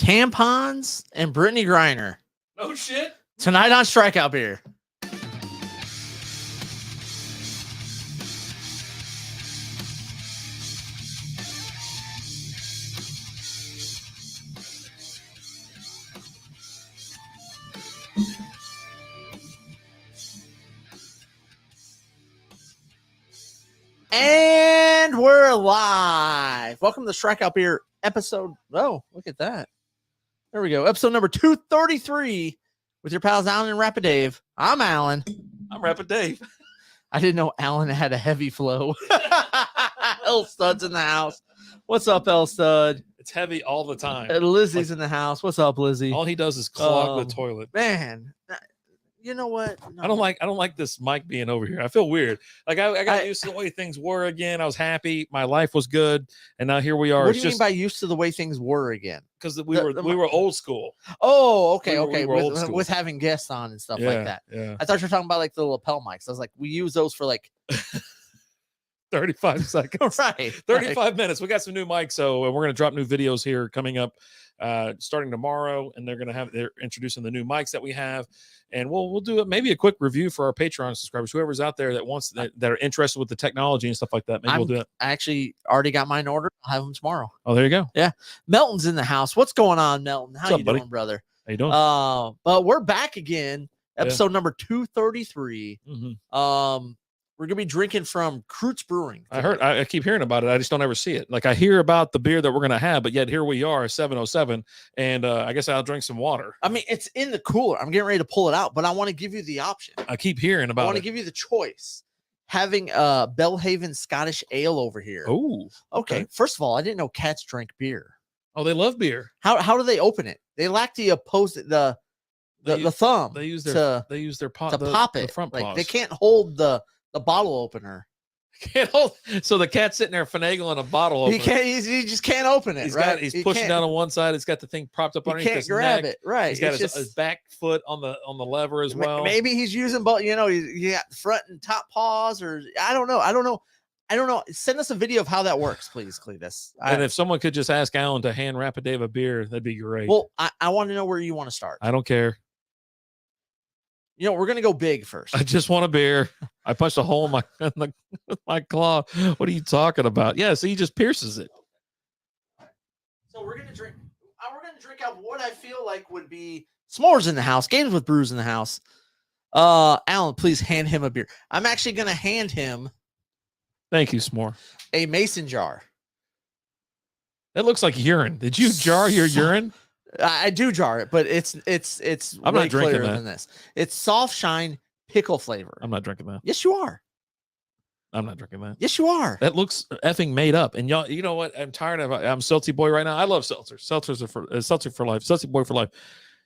Tampons and Brittany Griner. No shit. Tonight on Strikeout Beer. And we're live. Welcome to the Strikeout Beer episode. Oh, look at that. There we go. Episode number 233 with your pals Alan and Rapid Dave. I'm Alan. I'm Rapid Dave. I didn't know Alan had a heavy flow. L Stud's in the house. What's up, L Stud? It's heavy all the time. Lizzie's in the house. What's up, Lizzie? All he does is clog the toilet. Man, you know what? No. I don't like this mic being over here. I feel weird. Like I got used to the way things were again. I was happy. My life was good, and now here we are. What do you mean by used to the way things were again? Because we were old school. Oh, okay, we were old school. With having guests on and stuff like that. Yeah. I thought you were talking about like the lapel mics. I was like, we use those for like 35 seconds. Right. 35 minutes. We got some new mics, so we're going to drop new videos here coming up starting tomorrow, and they're introducing the new mics that we have, and we'll do maybe a quick review for our Patreon subscribers, whoever's out there that wants that are interested with the technology and stuff like that. Maybe we'll do it. I actually already got mine ordered. I'll have them tomorrow. Oh, there you go. Yeah. Melton's in the house. What's going on, Melton? How you doing, brother? How you doing? But we're back again. Episode number 233. Mm-hmm. We're gonna be drinking from Krootz Brewing. I keep hearing about it. I just don't ever see it. Like I hear about the beer that we're gonna have, but yet here we are, 7:07, and I guess I'll drink some water. I mean, it's in the cooler. I'm getting ready to pull it out, but I want to give you the option. I keep hearing about it. I want to give you the choice. Having Belhaven Scottish Ale over here. Oh, okay. First of all, I didn't know cats drank beer. Oh, they love beer. How do they open it? They lack the the thumb. They use their pot to pop it. The front like paws. they can't hold the bottle opener. Can't hold. So the cat's sitting there finagling a bottle opener. He just can't open it. He's pushing down on one side. It's got the thing propped up underneath his grab neck. it. Right. He's got his back foot on the lever as well. Maybe he's using both. You know, you got front and top paws, or I don't know. Send us a video of how that works, please, Cletus. And if someone could just ask Alan to hand Rapid Dave a beer, that'd be great. Well, I want to know where you want to start. I don't care. You know, we're gonna go big first. I just want a beer. I punched a hole in my claw. What are you talking about? Yeah, so he just pierces it. So we're gonna drink. We're gonna drink out what I feel like would be s'mores in the house, games with brews in the house. Alan, please hand him a beer. I'm actually gonna hand him. Thank you, S'more. A mason jar. That looks like urine. Did you jar your urine? I do jar it, but it's I'm way not drinking clearer that. than this. It's soft shine pickle flavor. I'm not drinking that. Yes, you are. I'm not drinking that. Yes, you are. That looks effing made up. And y'all, you know what? I'm tired of. I'm Seltzy boy right now. I love seltzers. Seltzers are for seltzer for life. Seltzy boy for life.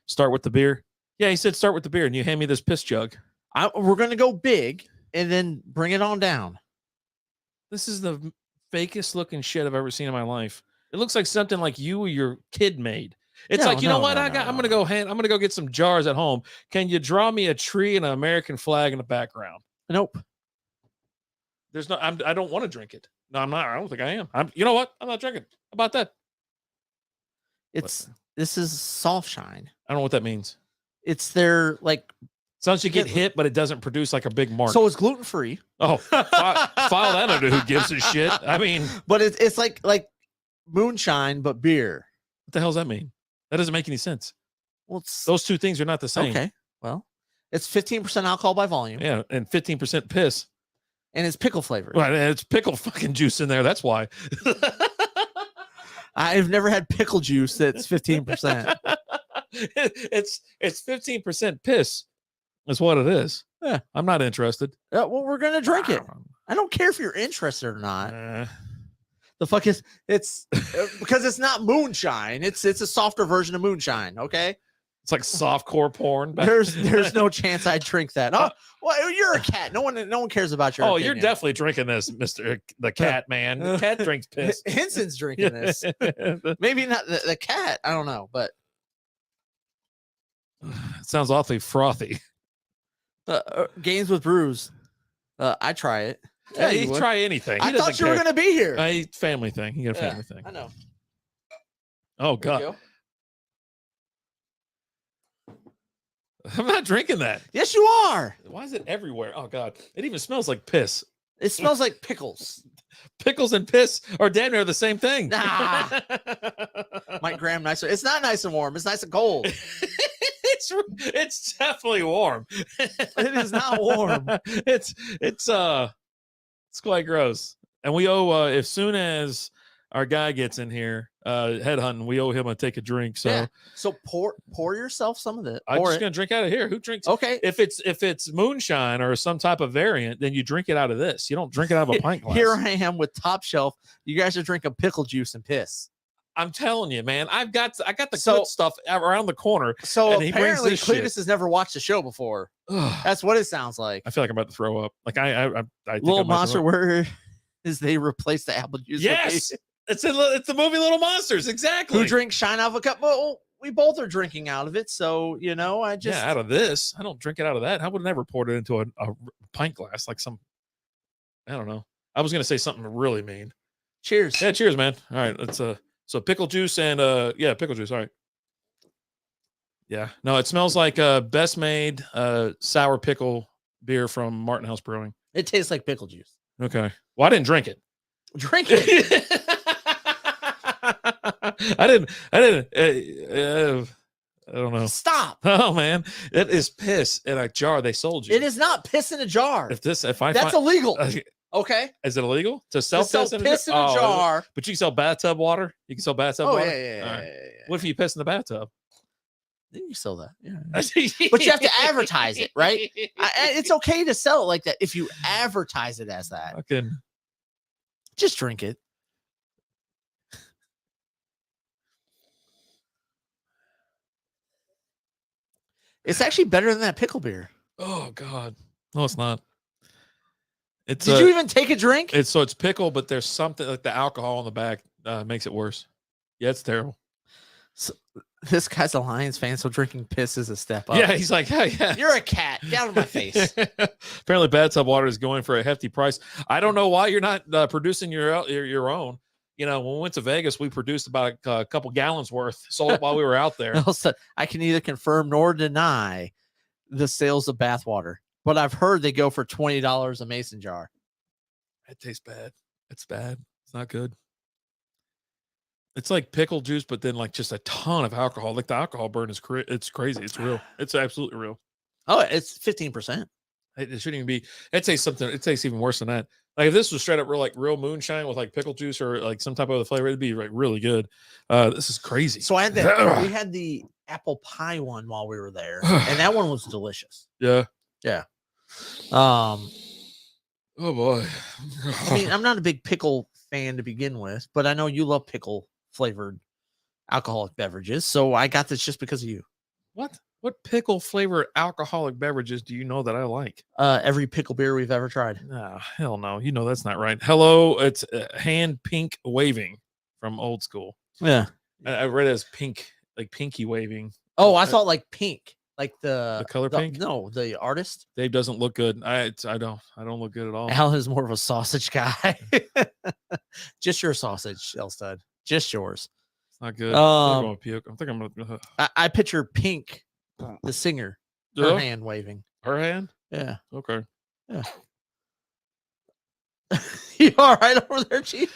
Start with the beer. Yeah, he said start with the beer, and you hand me this piss jug. We're gonna go big and then bring it on down. This is the fakest looking shit I've ever seen in my life. It looks like something like you or your kid made. It's I'm gonna go get some jars at home. Can you draw me a tree and an American flag in the background? Nope. There's no. I don't want to drink it. No, I'm not. I don't think I am. You know what? I'm not drinking. How about that? This is soft shine. I don't know what that means. It's their like. Sounds you get hit, but it doesn't produce like a big mark. So it's gluten free. Oh, file that under who gives a shit. I mean, but it's like moonshine, but beer. What the hell does that mean? That doesn't make any sense. Well, those two things are not the same. Okay. Well, it's 15% alcohol by volume. Yeah, and 15% piss. And it's pickle flavor. Right, and it's pickle fucking juice in there. That's why. I've never had pickle juice that's 15%. It's 15% piss. That's what it is. Yeah, I'm not interested. Well, we're gonna drink it. I don't care if you're interested or not. The fuck is it's because it's not moonshine. It's a softer version of moonshine. Okay, it's like softcore porn. There's no chance I'd drink that. Oh, well, you're a cat. No one cares about your. Oh, opinion. You're definitely drinking this, Mr. The Cat Man. The cat drinks piss. Henson's drinking this. Maybe not the cat. I don't know, but it sounds awfully frothy. Games with brews. I try it. Yeah, you try anything. I thought you were going to be here. Family thing. You got a family thing. I know. Oh, God. I'm not drinking that. Yes, you are. Why is it everywhere? Oh God, it even smells like piss. It smells like pickles. Pickles and piss are damn near the same thing. Nah. Might gram nicer. It's not nice and warm. It's nice and cold. It's definitely warm. It is not warm. It's quite gross. And we owe as soon as our guy gets in here, headhunting, we owe him a take a drink. So yeah. So pour yourself some of it. I'm just gonna drink out of here. Who drinks? Okay. If it's moonshine or some type of variant, then you drink it out of this. You don't drink it out of a pint glass. Here I am with Top Shelf. You guys are drinking pickle juice and piss. I'm telling you, man. I got the good stuff around the corner. So and he brings apparently this Cletus shit. has never watched the show before. That's what it sounds like. I feel like I'm about to throw up. Like I think Little I'm about to Monster, throw up. where is they replace the apple juice? Yes, it's the movie Little Monsters. Exactly. Who drinks shine out of a cup? Well, we both are drinking out of it. So, I just. Yeah, out of this. I don't drink it out of that. I would never pour it into a pint glass like some. I don't know. I was going to say something really mean. Cheers. Yeah, cheers, man. All right. Let's so pickle juice and pickle juice. All right. Yeah. No, it smells like best made sour pickle beer from Martin House Brewing. It tastes like pickle juice. Okay. Well, I didn't drink it. Drink it. I didn't. I don't know. Stop. Oh man, it is piss in a jar they sold you. It is not piss in a jar. That's illegal. Okay. Is it illegal to sell piss in a jar? But you can sell bathtub water. You can sell bathtub water. Yeah. What if you piss in the bathtub? Then you sell that. Yeah. But you have to advertise it, right? It's okay to sell it like that if you advertise it as that. Okay. Just drink it. It's actually better than that pickle beer. Oh God. No, it's not. Did you even take a drink? It's pickle, but there's something like the alcohol on the back makes it worse. Yeah, it's terrible. So, this guy's a Lions fan, so drinking piss is a step up. Yeah, he's like, yeah. You're a cat. Get out of my face. Apparently, bathtub water is going for a hefty price. I don't know why you're not producing your own. When we went to Vegas, we produced about a couple gallons worth, sold it while we were out there. I can neither confirm nor deny the sales of bathwater, but I've heard they go for $20 a mason jar. It tastes bad. It's bad. It's not good. It's like pickle juice, but then like just a ton of alcohol. Like the alcohol burn is it's crazy. It's real. It's absolutely real. Oh, it's 15%. It shouldn't even be. It tastes something. It tastes even worse than that. Like if this was straight up real moonshine with like pickle juice or like some type of other flavor, it'd be like really good. This is crazy. So we had the apple pie one while we were there, and that one was delicious. Yeah. Oh boy. I mean, I'm not a big pickle fan to begin with, but I know you love pickle flavored alcoholic beverages, so I got this just because of you. What pickle flavored alcoholic beverages do you know that I like? Every pickle beer we've ever tried. No, hell no. You know that's not right. Hello, it's hand pink waving from Old School. Yeah, I read it as pink, like pinky waving. Oh, I thought like pink, like the color pink. No, the artist. Dave doesn't look good. I don't look good at all. Al is more of a sausage guy. Just your sausage, El Stud. Just yours. It's not good. I'm going to puke. I think I'm gonna. I picture Pink, the singer, her hand waving. Her hand? Yeah. Okay. Yeah. You all right over there, Chief?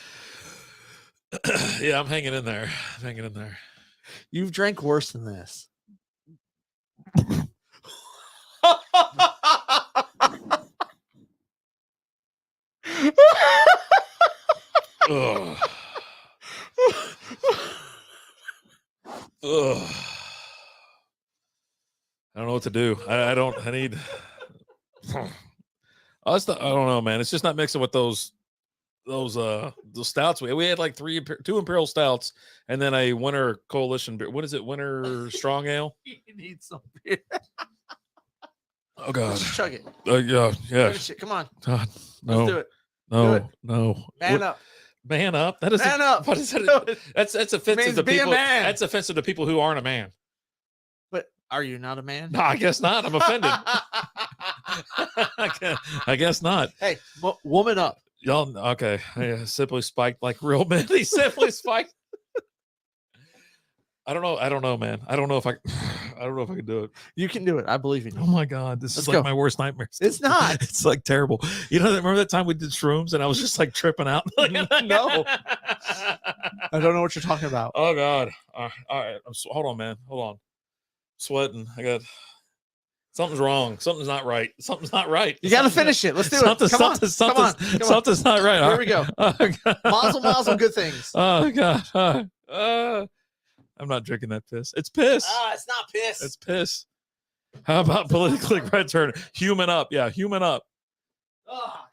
Yeah, I'm hanging in there. You've drank worse than this. Ugh. Ugh. I don't know what to do. I need. I don't know, man. It's just not mixing with those stouts. We had like two Imperial stouts and then a Winter Coalition beer. What is it? Winter Strong Ale. You need some beer. Oh God. Let's chug it. Yeah. Come on. God, no. Let's do it. No. Man up. Man up. That is man up. What is that? That's offensive to people. That's offensive to people who aren't a man. But are you not a man? No, I guess not. I'm offended. I guess not. Hey, woman up. Y'all okay? Yeah, simply spiked like real men. He simply spiked. I don't know, man. I don't know if I I don't know if I can do it. You can do it. I believe in you. Oh my God, this Let's is like go. my worst nightmare. It's not. It's like terrible. You know, remember that time we did shrooms and I was just like tripping out? No. I don't know what you're talking about. Oh God. All right. Hold on, man. Hold on. Sweating. I got something's wrong. Something's not right. Something's not right. You got to finish it. Let's do it. Come on. Something's not right. Here we go. Oh, Mazel, good things. Oh God. I'm not drinking that piss. It's piss. It's not piss. It's piss. How about politically correct turn? Human up. Yeah, human up.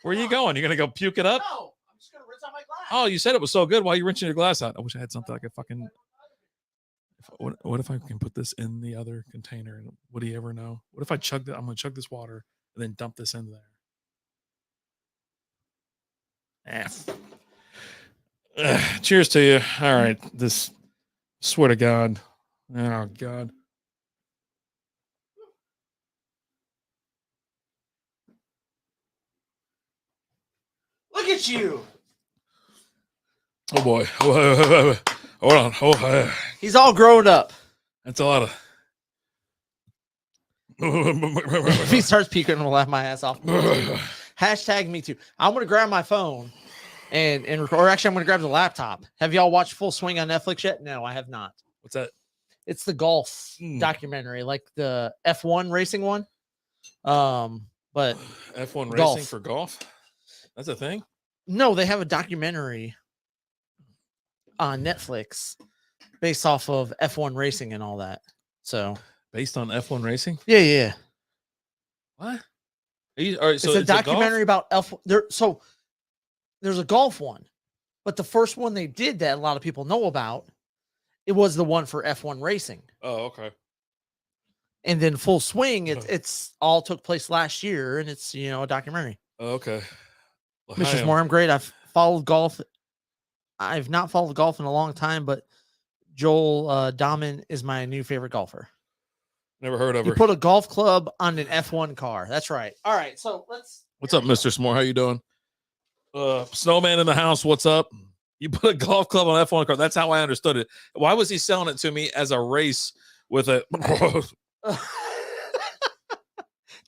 Where are you going? You're going to go puke it up? No, I'm just going to rinse out my glass. Oh, you said it was so good. Why are you rinsing your glass out? I wish I had something I could fucking... What if I can put this in the other container? And would he ever know? What if I chug that? I'm going to chug this water and then dump this in there. Cheers to you. All right. This, swear to God. Oh, God. Look at you. Oh, boy. Hold on. Oh, He's all grown up. that's a lot of... If he starts peeking, I'm going to laugh my ass off. Hashtag me too. I'm going to grab my phone and record. Or actually, I'm going to grab the laptop. Have y'all watched Full Swing on Netflix yet? No, I have not. What's that? It's the golf documentary, like the F1 racing one. But F1 golf. racing for golf? That's a thing? No, they have a documentary on Netflix based off of F1 racing and all that. So based on F1 racing? Yeah. What? All right, so it's a documentary about F1. So there's a golf one, but the first one they did that a lot of people know about, it was the one for F1 racing. Oh, okay. And then Full Swing, it's all took place last year, and it's a documentary. Oh, okay. Well, Mr. Moore, I'm great. I've followed golf. I've not followed golf in a long time, but Joel Dahman is my new favorite golfer. Never heard of her. You put a golf club on an F1 car. That's right. All right, so let's. What's up, Mr. S'more? How you doing? Snowman in the house. What's up? You put a golf club on an F1 car. That's how I understood it. Why was he selling it to me as a race with a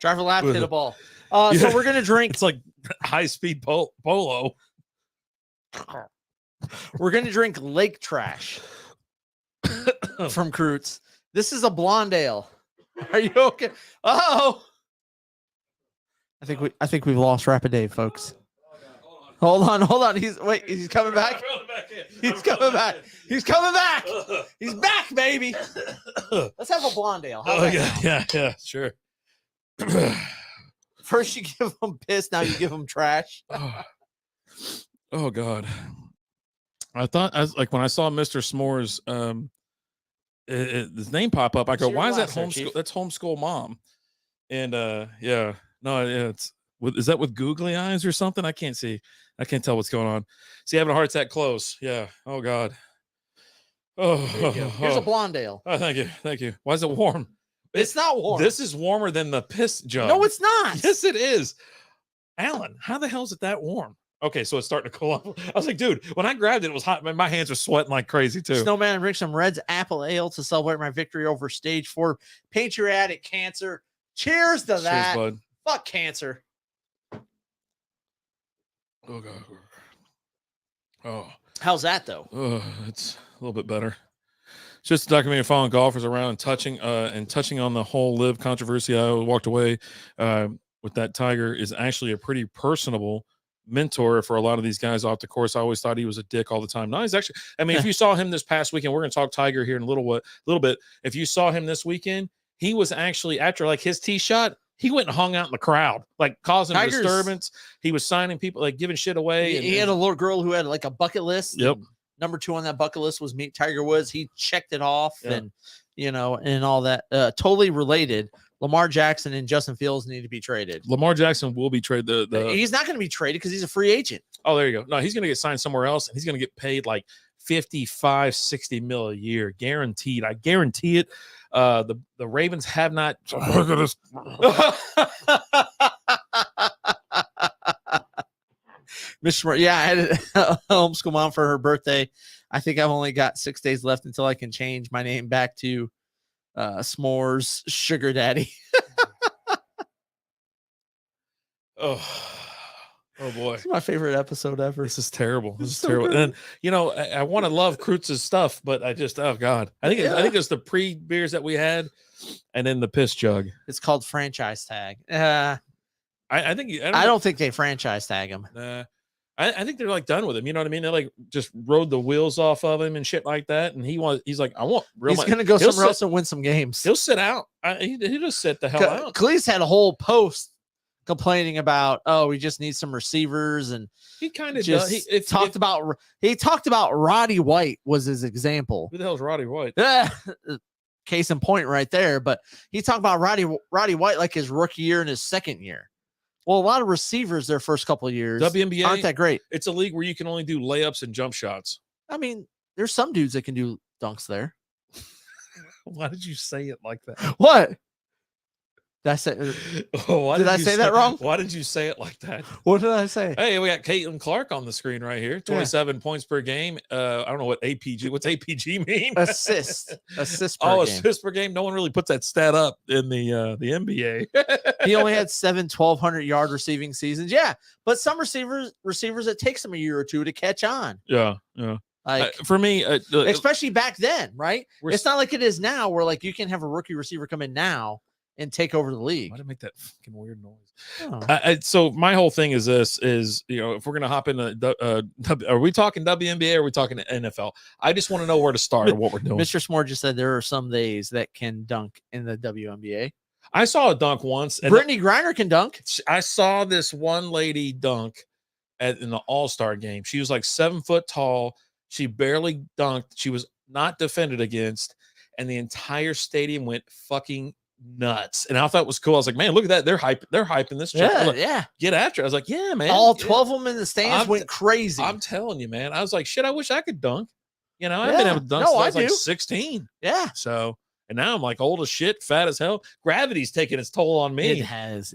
drive a lap, hit a ball? So we're gonna drink. It's like high speed polo. We're gonna drink Lake Trash from Krootz. This is a blonde ale. Are you okay? Oh, I think we've lost Rapid Dave, folks. Hold on. He's coming back. He's coming back. He's coming back. He's back, baby. Let's have a blonde ale. Yeah, sure. First you give them piss, now you give them trash. Oh God. I thought when I saw Mr. S'more's his name pop up, I go, why is that homeschool? That's homeschool mom. And it's is that with googly eyes or something? I can't see. I can't tell what's going on. See, having a heart attack close. Yeah. Oh God. Oh, here's a blonde ale. Oh, thank you. Why is it warm? It's not warm. This is warmer than the piss jug. No, it's not. Yes, it is. Alan, how the hell is it that warm? Okay, so it's starting to cool off. I was like, dude, when I grabbed it, it was hot. My hands are sweating like crazy too. Snowman, drink some Red's Apple Ale to celebrate my victory over stage 4 pancreatic cancer. Cheers to that. Cheers, bud. Fuck cancer. Oh God. Oh. How's that though? Oh, it's a little bit better. It's just a documentary following golfers around and touching on the whole live controversy. I walked away with that. Tiger is actually a pretty personable mentor for a lot of these guys off the course. I always thought he was a dick all the time. No, he's actually, if you saw him this past weekend, we're going to talk Tiger here in a little bit. If you saw him this weekend, he was actually, after like his tee shot, he went and hung out in the crowd, like causing disturbance. He was signing people, like giving shit away. He had a little girl who had like a bucket list. Yep. Number 2 on that bucket list was meet Tiger Woods. He checked it off and all that. Totally related. Lamar Jackson and Justin Fields need to be traded. Lamar Jackson will be traded. He's not going to be traded because he's a free agent. Oh, there you go. No, he's going to get signed somewhere else, and he's going to get paid like 55, 60 mil a year, guaranteed. I guarantee it. The Ravens have not. Look at this. Mr. I had a homeschool mom for her birthday. I think I've only got 6 days left until I can change my name back to S'mores Sugar Daddy. Oh boy. It's my favorite episode ever. This is terrible. This is so terrible. good. And you know, I want to love Krootz's stuff, but I just, oh God. I think it's the pre-beers that we had and then the piss jug. It's called franchise tag. I don't think they franchise tag him. I think they're like done with him. You know what I mean? They like just rode the wheels off of him and shit like that. And he's like, I want real He's money. gonna go somewhere else and win some games. He'll sit out. He just sit the hell out. Cleese had a whole post complaining about, we just need some receivers, and He kind of just talked about Roddy White was his example. Who the hell's Roddy White? Case in point right there. But he talked about Roddy White like his rookie year and his second year. Well, a lot of receivers their first couple of years WNBA aren't that great. It's a league where you can only do layups and jump shots. I mean, there's some dudes that can do dunks there. Why did you say it like that? What? Did I say? Did I say that wrong? Why did you say it like that? What did I say? Hey, we got Caitlin Clark on the screen right here. 27 points per game. I don't know what APG. What's APG mean? Assist per game. Assist per game. No one really puts that stat up in the NBA. He only had 7 1,200-yard receiving seasons. Yeah, but some receivers it takes them a year or two to catch on. Yeah. Like for me, especially back then, right? It's not like it is now, where like you can have a rookie receiver come in now and take over the league. Why did I make that fucking weird noise? Oh. So my whole thing is this: if we're gonna hop into, are we talking WNBA or are we talking NFL? I just want to know where to start or what we're doing. Mr. S'more just said there are some days that can dunk in the WNBA. I saw a dunk once. And Brittany Griner can dunk. I saw this one lady dunk in the All-Star game. She was like 7 foot tall. She barely dunked. She was not defended against, and the entire stadium went fucking nuts. And I thought it was cool. I was like, man, look at that. They're hyping this chick. Like, get after it. I was like, yeah, man. All 12 of them in the stands went crazy. I'm telling you, man. I was like, shit, I wish I could dunk. You know, I've been able to dunk since I was like 16. Yeah. So, and now I'm like old as shit, fat as hell. Gravity's taking its toll on me. It has.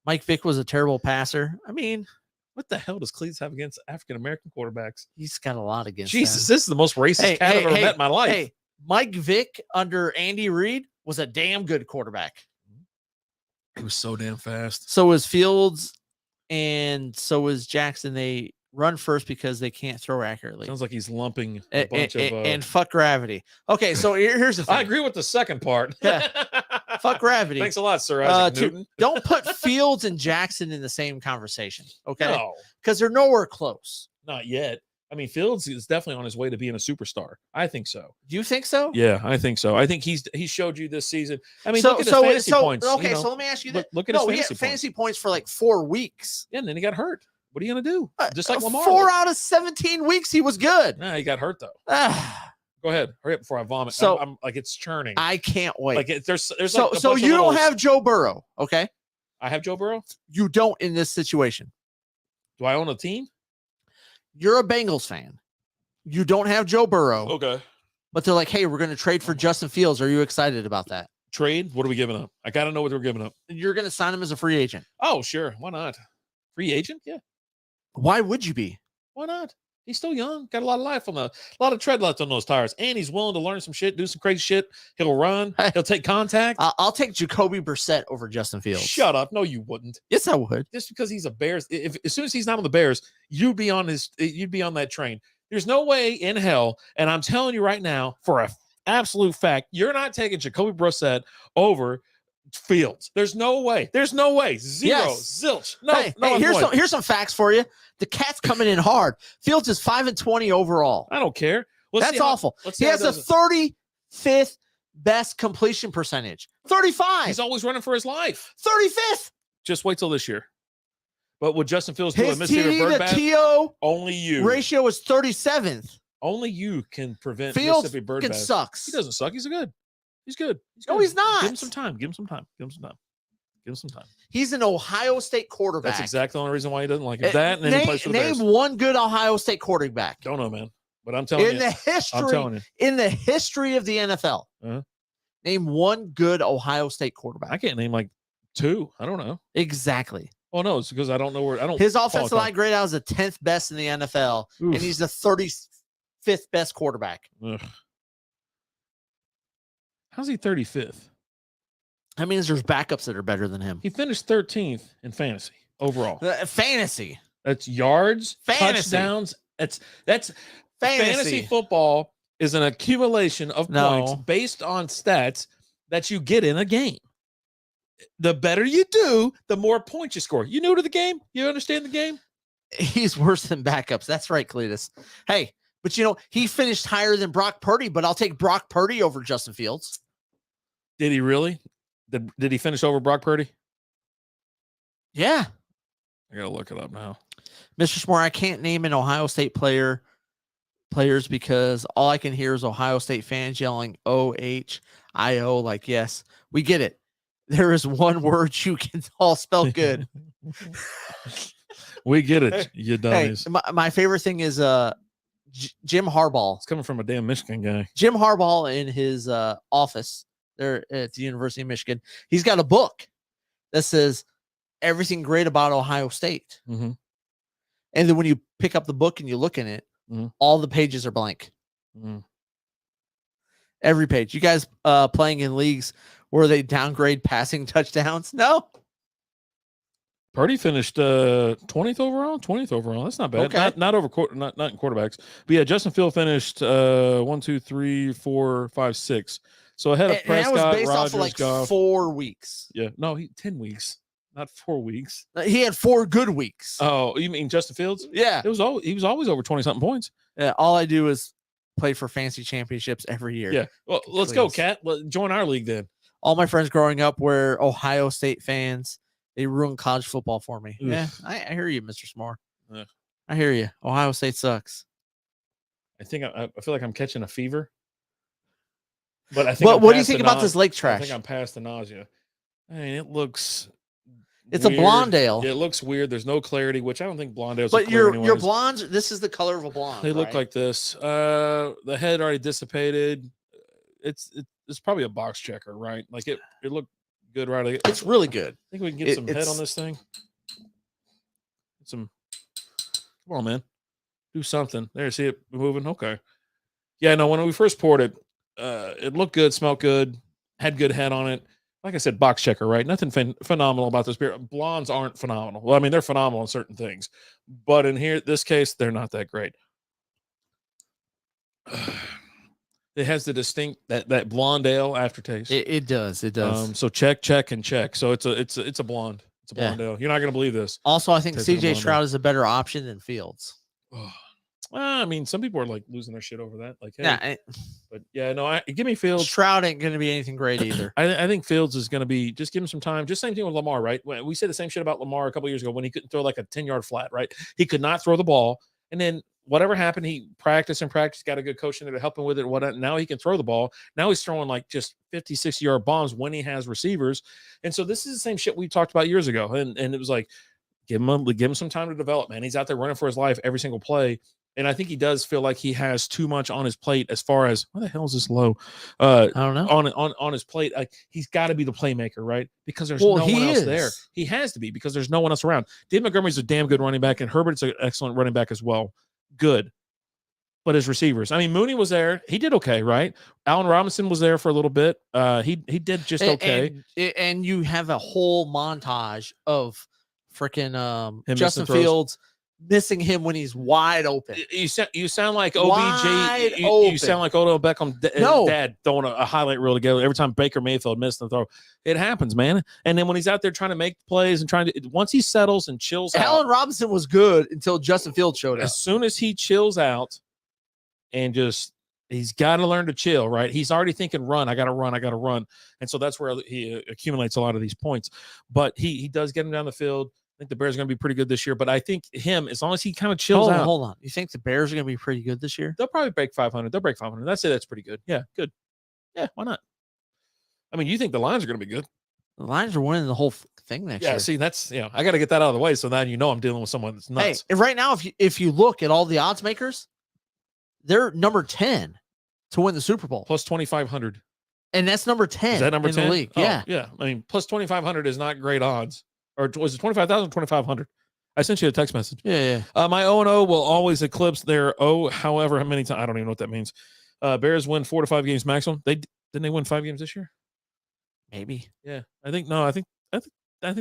Mike Vick was a terrible passer. I mean, what the hell does Cleveland have against African-American quarterbacks? He's got a lot against Jesus, this is the most racist cat I've ever met in my life. Hey, Mike Vick under Andy Reid was a damn good quarterback. He was so damn fast. So was Fields, and so was Jackson. They run first because they can't throw accurately. Sounds like he's lumping a bunch of... And fuck gravity. Okay, so here's the thing. I agree with the second part. Yeah. Fuck gravity. Thanks a lot, Sir Isaac Newton. Don't put Fields and Jackson in the same conversation, okay? No. Because they're nowhere close. Not yet. I mean, Fields is definitely on his way to being a superstar. I think so. Do you think so? Yeah, I think so. I think he showed you this season. I mean, look at his fantasy points. Okay, so let me ask you this. Look at his fantasy points for like 4 weeks. Yeah, and then he got hurt. What are you going to do? Just like Lamar. 4 out of 17 weeks, he was good. Nah, he got hurt, though. Go ahead. Hurry up before I vomit. So I'm like, it's churning. I can't wait. Like there's so you don't have Joe Burrow, okay? I have Joe Burrow? You don't in this situation. Do I own a team? You're a Bengals fan. You don't have Joe Burrow. Okay. But they're like, hey, we're going to trade for Justin Fields. Are you excited about that? Trade? What are we giving up? I got to know what we're giving up. You're going to sign him as a free agent. Oh, sure. Why not? Free agent? Yeah. Why would you be? Why not? He's still young. Got a lot of life a lot of tread left on those tires. And he's willing to learn some shit, do some crazy shit. He'll run. He'll take contact. I'll take Jacoby Brissett over Justin Fields. Shut up. No, you wouldn't. Yes, I would. Just because he's a Bears. As soon as he's not on the Bears, you'd be on that train. There's no way in hell. And I'm telling you right now, for an absolute fact, you're not taking Jacoby Brissett over Fields. There's no way. Zero. Yes. Zilch. No. Here's some facts for you. The Cat's coming in hard. Fields is 5-20 overall. I don't care. That's awful. He has a 35th best completion percentage. 35. He's always running for his life. 35th. Just wait till this year. But would Justin Fields do a his Mississippi TD bird to bath? TO only you ratio is 37th. Only you can prevent Fields Mississippi bird bath. sucks. He doesn't suck. He's good. No, he's not. Give him some time. He's an Ohio State quarterback. That's exactly the only reason why he doesn't like it. That and then he plays for the Bears. Name one good Ohio State quarterback. Don't know, man. But I'm telling you. In the history of the NFL, name one good Ohio State quarterback. I can't name like 2. I don't know. Exactly. Well, no, it's because I don't know where. I don't. His offensive line grade out is the 10th best in the NFL, and he's the 35th best quarterback. Ugh. How's he 35th? That means there's backups that are better than him. He finished 13th in fantasy overall. Fantasy. That's yards, Fantasy. touchdowns. That's fantasy Fantasy. football is an accumulation of points based on stats that you get in a game. The better you do, the more points you score. You new to the game? You understand the game? He's worse than backups. That's right, Cletus. Hey, but he finished higher than Brock Purdy, but I'll take Brock Purdy over Justin Fields. Did he really? Did he finish over Brock Purdy? Yeah. I gotta look it up now. Mr. S'more, I can't name an Ohio State players because all I can hear is Ohio State fans yelling OHIO, like, yes, we get it. There is one word you can all spell good. We get it, you dummies. Hey, my favorite thing is Jim Harbaugh. It's coming from a damn Michigan guy. Jim Harbaugh in his office there at the University of Michigan. He's got a book that says everything great about Ohio State. Mm-hmm. And then when you pick up the book and you look in it, all the pages are blank. Mm-hmm. Every page. You guys playing in leagues where they downgrade passing touchdowns? No. Purdy finished 20th overall. 20th overall. That's not bad. Okay. Not over not in quarterbacks. But yeah, Justin Field finished 1, 2, 3, 4, 5, 6. So ahead of Prescott, that was based Rodgers, off of like Goff. 4 weeks. Yeah, no, 10 weeks, not 4 weeks. He had 4 good weeks. Oh, you mean Justin Fields? Yeah. He was always over 20-something points. Yeah. All I do is play for fantasy championships every year. Yeah. Well, let's go, Kat. Join our league then. All my friends growing up were Ohio State fans. They ruined college football for me. Oof. Yeah, I hear you, Mr. S'more. I hear you. Ohio State sucks. I think I feel like I'm catching a fever. But I think. What do you think about this lake trash? I think I'm past the nausea. I mean, it looks. It's weird. A Blondale. It looks weird. There's no clarity, which I don't think Blondale's. But your blondes. This is the color of a blonde. They look like this. The head already dissipated. It's probably a box checker, right? Like it looked good, right? It's really good. I think we can get some head on this thing. Come on, man. Do something. There, see it moving? Okay. Yeah, no, when we first poured it, it looked good, smelled good, had good head on it. Like I said, box checker, right? Nothing phenomenal about this beer. Blondes aren't phenomenal. Well, I mean, they're phenomenal in certain things. But in this case, they're not that great. It has the distinct that blonde ale aftertaste. It does. It does. So check and check. So it's a blonde. It's a blonde ale. You're not gonna believe this. Also, I think CJ Stroud is a better option than Fields. I mean, some people are like losing their shit over that. Like, hey, yeah, but yeah, no, give me Fields. Stroud ain't gonna be anything great either. I think Fields is gonna be just give him some time. Just same thing with Lamar, right? We said the same shit about Lamar a couple years ago when he couldn't throw like a 10-yard flat, right? He could not throw the ball, and then whatever happened, he practiced, got a good coach in there to help him with it. Whatnot. Now he can throw the ball. Now he's throwing like just 50, 60-yard bombs when he has receivers. And so this is the same shit we talked about years ago. And it was like, give him some time to develop, man. He's out there running for his life every single play. And I think he does feel like he has too much on his plate as far as why the hell is this low? I don't know. On his plate, like he's got to be the playmaker, right? Because there's no one else there. He has to be because there's no one else around. Dave Montgomery's a damn good running back, and Herbert's an excellent running back as well. Good. But his receivers, I mean, Mooney was there. He did okay, right? Allen Robinson was there for a little bit. He did just okay. And you have a whole montage of freaking Justin Fields missing him when he's wide open. You sound like OBJ. You sound like Odell Beckham dad throwing a highlight reel together every time Baker Mayfield missed the throw. It happens, man. And then when he's out there trying to make plays and once he settles and chills out. Allen Robinson was good until Justin Fields showed up. As soon as he chills out and he's got to learn to chill, right? He's already thinking, run. I got to run. And so that's where he accumulates a lot of these points. But he does get him down the field. I think the Bears are going to be pretty good this year, but I think as long as he kind of chills out. Hold on. You think the Bears are going to be pretty good this year? They'll probably break 500. They'll break 500. I'd say that's pretty good. Yeah, good. Yeah, why not? I mean, you think the Lions are going to be good? The Lions are winning the whole thing next year. Yeah, see, that's, I got to get that out of the way so now I'm dealing with someone that's nuts. Hey, right now, if you look at all the odds makers, they're number 10 to win the Super Bowl. Plus 2,500. And that's number 10 is that number 10? in the league. Oh, yeah. Yeah. I mean, plus 2,500 is not great odds. Or was it 25,000 or 2,500? I sent you a text message. Yeah. My 0-0 will always eclipse their however many times. I don't even know what that means. Bears win 4 to 5 games maximum. Didn't they win 5 games this year? Maybe. Yeah, I think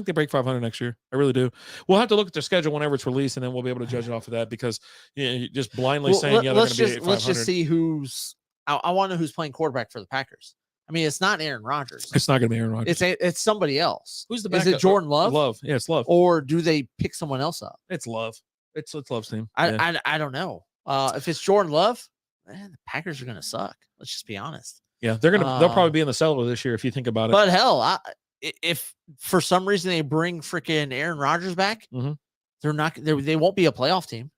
they break 500 next year. I really do. We'll have to look at their schedule whenever it's released, and then we'll be able to judge it off of that because you're just blindly saying, they're going to be 500. Let's just see who's. I want to know who's playing quarterback for the Packers. I mean, it's not Aaron Rodgers. It's not going to be Aaron Rodgers. It's somebody else. Who's the backup? Is it Jordan Love? Love. Yeah, it's Love. Or do they pick someone else up? It's Love. It's Love's team. I don't know. If it's Jordan Love, man, the Packers are going to suck. Let's just be honest. Yeah, they'll probably be in the cellar this year if you think about it. But hell, if for some reason they bring freaking Aaron Rodgers back, they won't be a playoff team.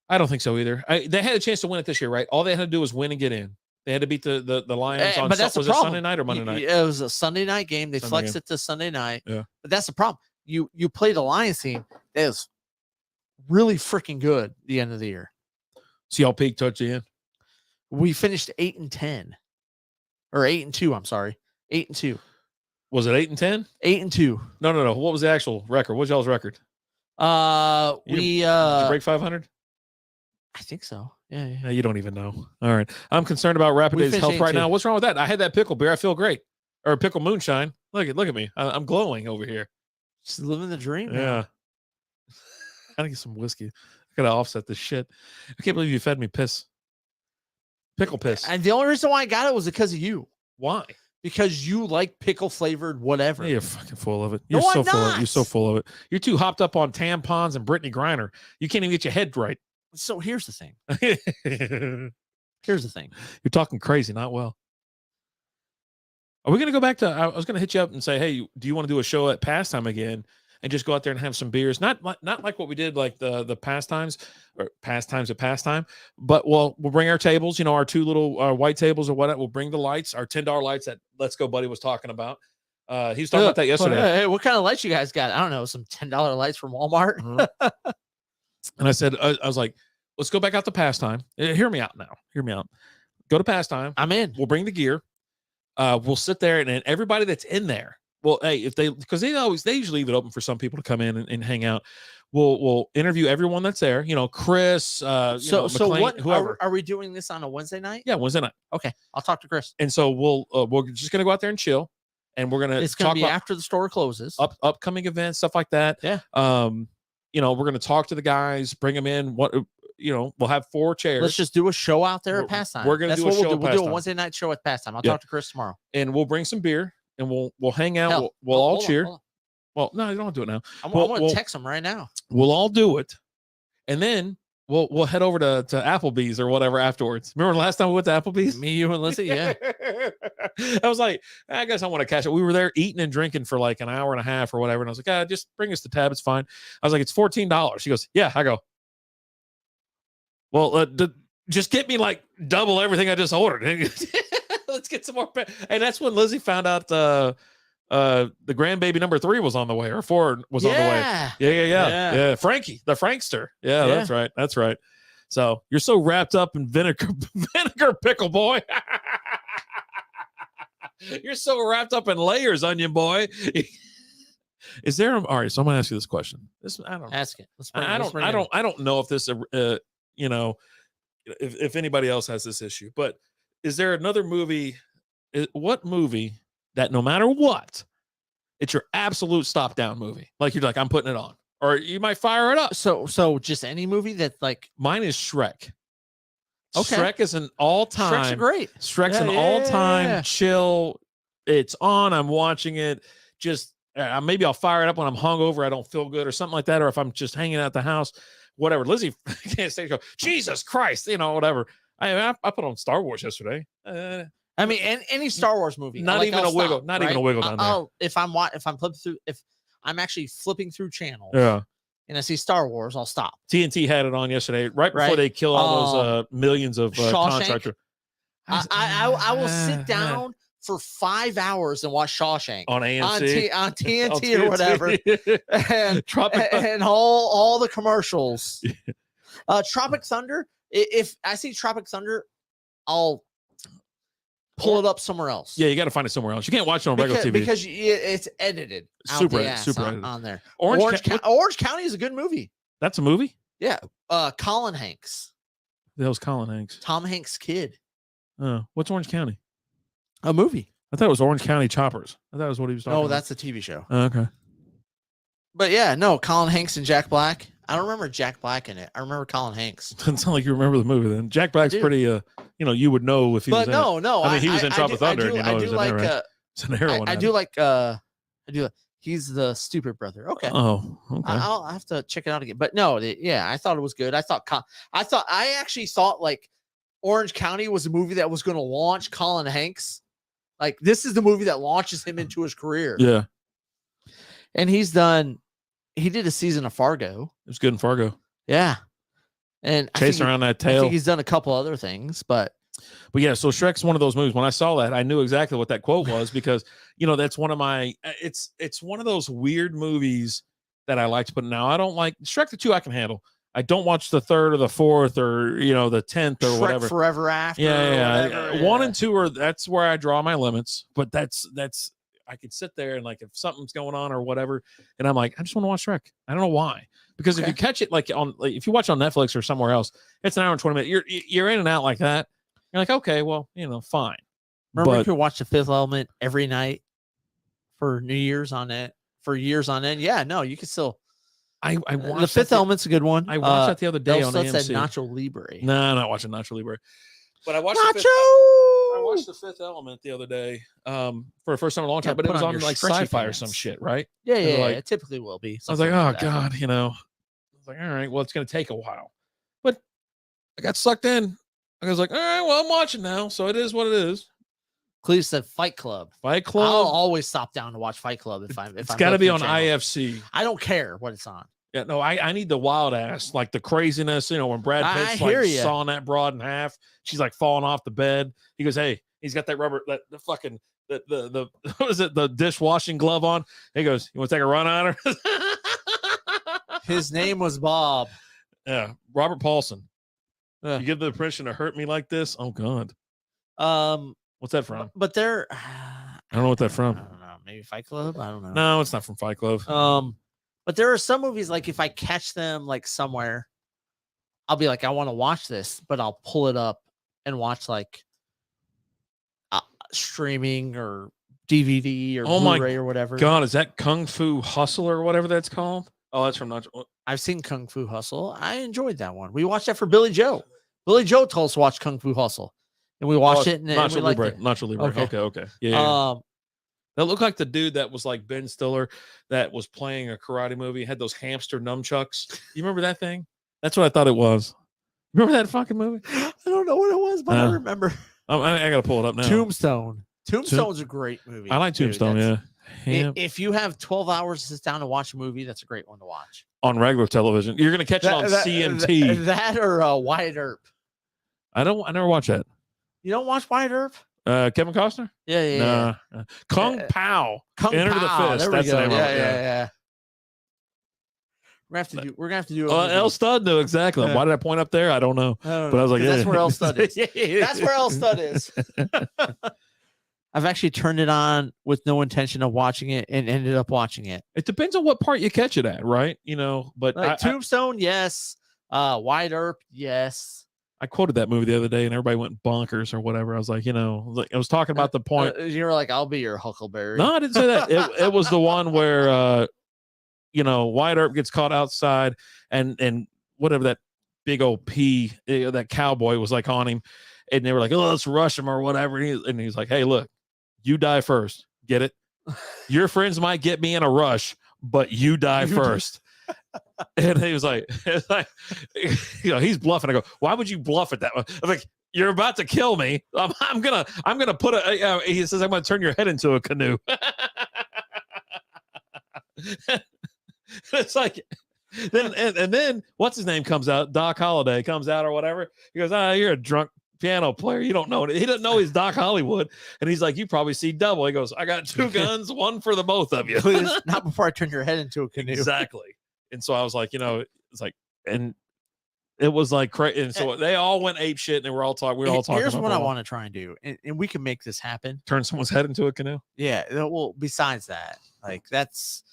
I don't think so either. They had a chance to win it this year, right? All they had to do was win and get in. They had to beat the Lions on. But that's was the it problem. Sunday night or Monday night? It was a Sunday night game. They flexed it to Sunday night. Yeah, but that's the problem. You played a Lions team that is really freaking good at the end of the year. See y'all peaked towards the end. We finished 8-10. Or 8-2, I'm sorry. 8-2. Was it 8-10? 8-2. No. What was the actual record? What's y'all's record? Did you break 500? I think so. Yeah. You don't even know. All right. I'm concerned about Rapid Day's health right now. What's wrong with that? I had that pickle beer. I feel great. Or pickle moonshine. Look at me. I'm glowing over here. Just living the dream. Yeah. Man. I gotta get some whiskey. I gotta offset this shit. I can't believe you fed me piss. Pickle piss. And the only reason why I got it was because of you. Why? Because you like pickle flavored whatever. Yeah, you're fucking full of it. You're so full of it. You're so full of it. You're too hopped up on tampons and Brittany Griner. You can't even get your head right. So here's the thing. You're talking crazy, not well. Are we going to go back to, I was going to hit you up and say, hey, do you want to do a show at Pastime again and just go out there and have some beers? Not like what we did, like the Pastimes or Pastimes at Pastime, but we'll bring our tables, our 2 little white tables or whatever. We'll bring the lights, our $10 lights that Let's Go Buddy was talking about. He was talking about that yesterday. Hey, what kind of lights you guys got? I don't know, some $10 lights from Walmart. Mm-hmm. And I said, I was like, let's go back out to Pastime. Hear me out now. Hear me out. Go to Pastime. I'm in. We'll bring the gear. We'll sit there and everybody that's in there. Well, hey, because they usually leave it open for some people to come in and hang out. We'll interview everyone that's there. Chris. So McLean, what? Whoever. Are we doing this on a Wednesday night? Yeah, Wednesday night. Okay, I'll talk to Chris. And so we're just gonna go out there and chill, and we're gonna. It's gonna be after the store closes. Upcoming events, stuff like that. Yeah. We're gonna talk to the guys, bring them in. We'll have 4 chairs. Let's just do a show out there at Pastime. We're gonna do a show. We'll do a Wednesday night show at Pastime. I'll talk to Chris tomorrow, and we'll bring some beer. And we'll hang out. We'll all cheer. Well, no, you don't do it now. I'm going to text him right now. We'll all do it, and then we'll head over to Applebee's or whatever afterwards. Remember last time we went to Applebee's? Me, you, and Lizzie. Yeah. I was like, I guess I want to catch it. We were there eating and drinking for like an hour and a half or whatever, and I was like, just bring us the tab. It's fine. I was like, it's $14. She goes, yeah. I go, well, just get me like double everything I just ordered. Let's get some more. And that's when Lizzie found out the grandbaby number 3 was on the way, or 4 was on the way. Yeah. Frankie, the Frankster. Yeah, that's right. So you're so wrapped up in vinegar pickle boy. You're so wrapped up in layers, onion boy. Is there? All right. So I'm gonna ask you this question. I don't know. Ask it. I don't know if this if anybody else has this issue, but is there another movie? What movie that no matter what, it's your absolute stop down movie? Like you're like, I'm putting it on, or you might fire it up. So just any movie that like mine is Shrek. Okay. Shrek is an all-time. Shrek's great. Shrek's an all-time chill. It's on. I'm watching it. Just maybe I'll fire it up when I'm hungover. I don't feel good or something like that, or if I'm just hanging out the house, whatever. Lizzie can't stay. Go, Jesus Christ, whatever. I put on Star Wars yesterday. I mean, any Star Wars movie, not even a wiggle down there. If I'm flipping through, if I'm actually flipping through channels, and I see Star Wars, I'll stop. TNT had it on yesterday, right before they kill all those millions of contractors. I will sit down for 5 hours and watch Shawshank on AMC, on TNT or whatever, and all the commercials. Tropic Thunder. If I see Tropic Thunder, I'll pull it up somewhere else. Yeah, you got to find it somewhere else. You can't watch it on regular TV because it's edited. Super edited on there. Orange County is a good movie. That's a movie? Yeah. Colin Hanks. That was Colin Hanks. Tom Hanks' kid. What's Orange County? A movie. I thought it was Orange County Choppers. I thought it was what he was talking No, about. that's a TV show. Okay. But yeah, no, Colin Hanks and Jack Black. I don't remember Jack Black in it. I remember Colin Hanks. Doesn't sound like you remember the movie then. Jack Black's do. pretty, you would know if he was in it. No. I mean, he was in Tropic Thunder, and I do he was like, in there, right? It's an heroin. I do like, he's the stupid brother. Okay. Oh, okay. I'll have to check it out again. But no, I thought it was good. I actually thought like Orange County was a movie that was going to launch Colin Hanks. Like this is the movie that launches him into his career. Yeah. And he did a season of Fargo. It was good in Fargo. Yeah. And Chasing around that I tail. think he's done a couple other things, but yeah, so Shrek's one of those movies. When I saw that, I knew exactly what that quote was because, that's one of my, it's one of those weird movies that I like to put. Now, I don't like Shrek the 2 I can handle. I don't watch the 3rd or the 4th or, the 10th or Shrek whatever. Forever After. Yeah. 1 and 2 that's where I draw my limits, but that's, I could sit there and like, if something's going on or whatever, and I'm like, I just want to watch Shrek. I don't know why, because if you catch it if you watch on Netflix or somewhere else, it's an hour and 20 minutes. You're in and out like that. You're like, okay, well, fine. Remember, you could watch The Fifth Element every night for New Year's on it for years on end. Yeah, no, you can still. I watched The Fifth Element's a good one. I watched that the other day on AMC. Said Nacho Libre. No, I'm not watching Nacho Libre. But I watched I watched The Fifth Element the other day for the first time in a long time, but it was on like sci-fi or some shit, right? Yeah, it typically will be. I was like, oh God, I was like, all right, well, it's going to take a while. But I got sucked in. I was like, all right, well, I'm watching now, so it is what it is. Cleve said Fight Club. Fight Club. I'll always stop down to watch Fight Club if it's got to be on IFC. I don't care what it's on. Yeah, no, I need the wild ass, like the craziness. When Brad Pitt's like sawing that broad in half, she's like falling off the bed. He goes, hey, he's got that rubber, the what is it, the dishwashing glove on. He goes, you want to take a run on her? His name was Bob. Yeah, Robert Paulson. You give the permission to hurt me like this? Oh God. What's that from? But they're I don't know what that's from. I don't know. Maybe Fight Club? I don't know. No, it's not from Fight Club. But there are some movies like if I catch them like somewhere, I'll be like, I want to watch this, but I'll pull it up and watch like streaming or DVD or Blu-ray or whatever. God, is that Kung Fu Hustle or whatever that's called? Oh, that's from Nacho. I've seen Kung Fu Hustle. I enjoyed that one. We watched that for Billy Joe. Billy Joe told us to watch Kung Fu Hustle, and we watched it. And we liked it. Nacho Libre. Okay. Yeah. That looked like the dude that was like Ben Stiller that was playing a karate movie, had those hamster nunchucks. You remember that thing? That's what I thought it was. Remember that fucking movie? I don't know what it was, but I remember. I got to pull it up now. Tombstone. Tombstone's a great movie. I like Tombstone, yeah. If you have 12 hours to sit down and watch a movie, that's a great one to watch. On regular television. You're going to catch it on CMT. That or Wyatt Earp. I never watch that. You don't watch Wyatt Earp? Kevin Costner? Yeah. Kung Pao. Enter the Fist. There That's we go. the name of it. Yeah. We're gonna have to do. El Stud knew exactly. Why did I point up there? I don't know. But I was like, that's where El Stud is. That's where El Stud is. I've actually turned it on with no intention of watching it and ended up watching it. It depends on what part you catch it at, right? But like Tombstone, yes. Wyatt Earp, yes. I quoted that movie the other day and everybody went bonkers or whatever. I was like, I was talking about the point. You were like, I'll be your Huckleberry. No, I didn't say that. It was the one where, Wyatt Earp gets caught outside and whatever that big old that cowboy was like on him. And they were like, oh, let's rush him or whatever. And he's like, hey, look, you die first. Get it? Your friends might get me in a rush, but you die first. And he was like, he's bluffing. I go, why would you bluff at that one? I'm like, you're about to kill me. I'm gonna put he says, I'm gonna turn your head into a canoe. It's like, then what's his name comes out? Doc Holliday comes out or whatever. He goes, you're a drunk piano player. You don't know it. He doesn't know he's Doc Hollywood. And he's like, you probably see double. He goes, I got 2 guns, one for the both of you. Please, not before I turn your head into a canoe. Exactly. And so I was like, it's like, and it was like crazy. And so they all went ape shit, and they were all talking. We were all talking. Here's what I want to try and do, and we can make this happen. Turn someone's head into a canoe. Yeah. Well, besides that, like that's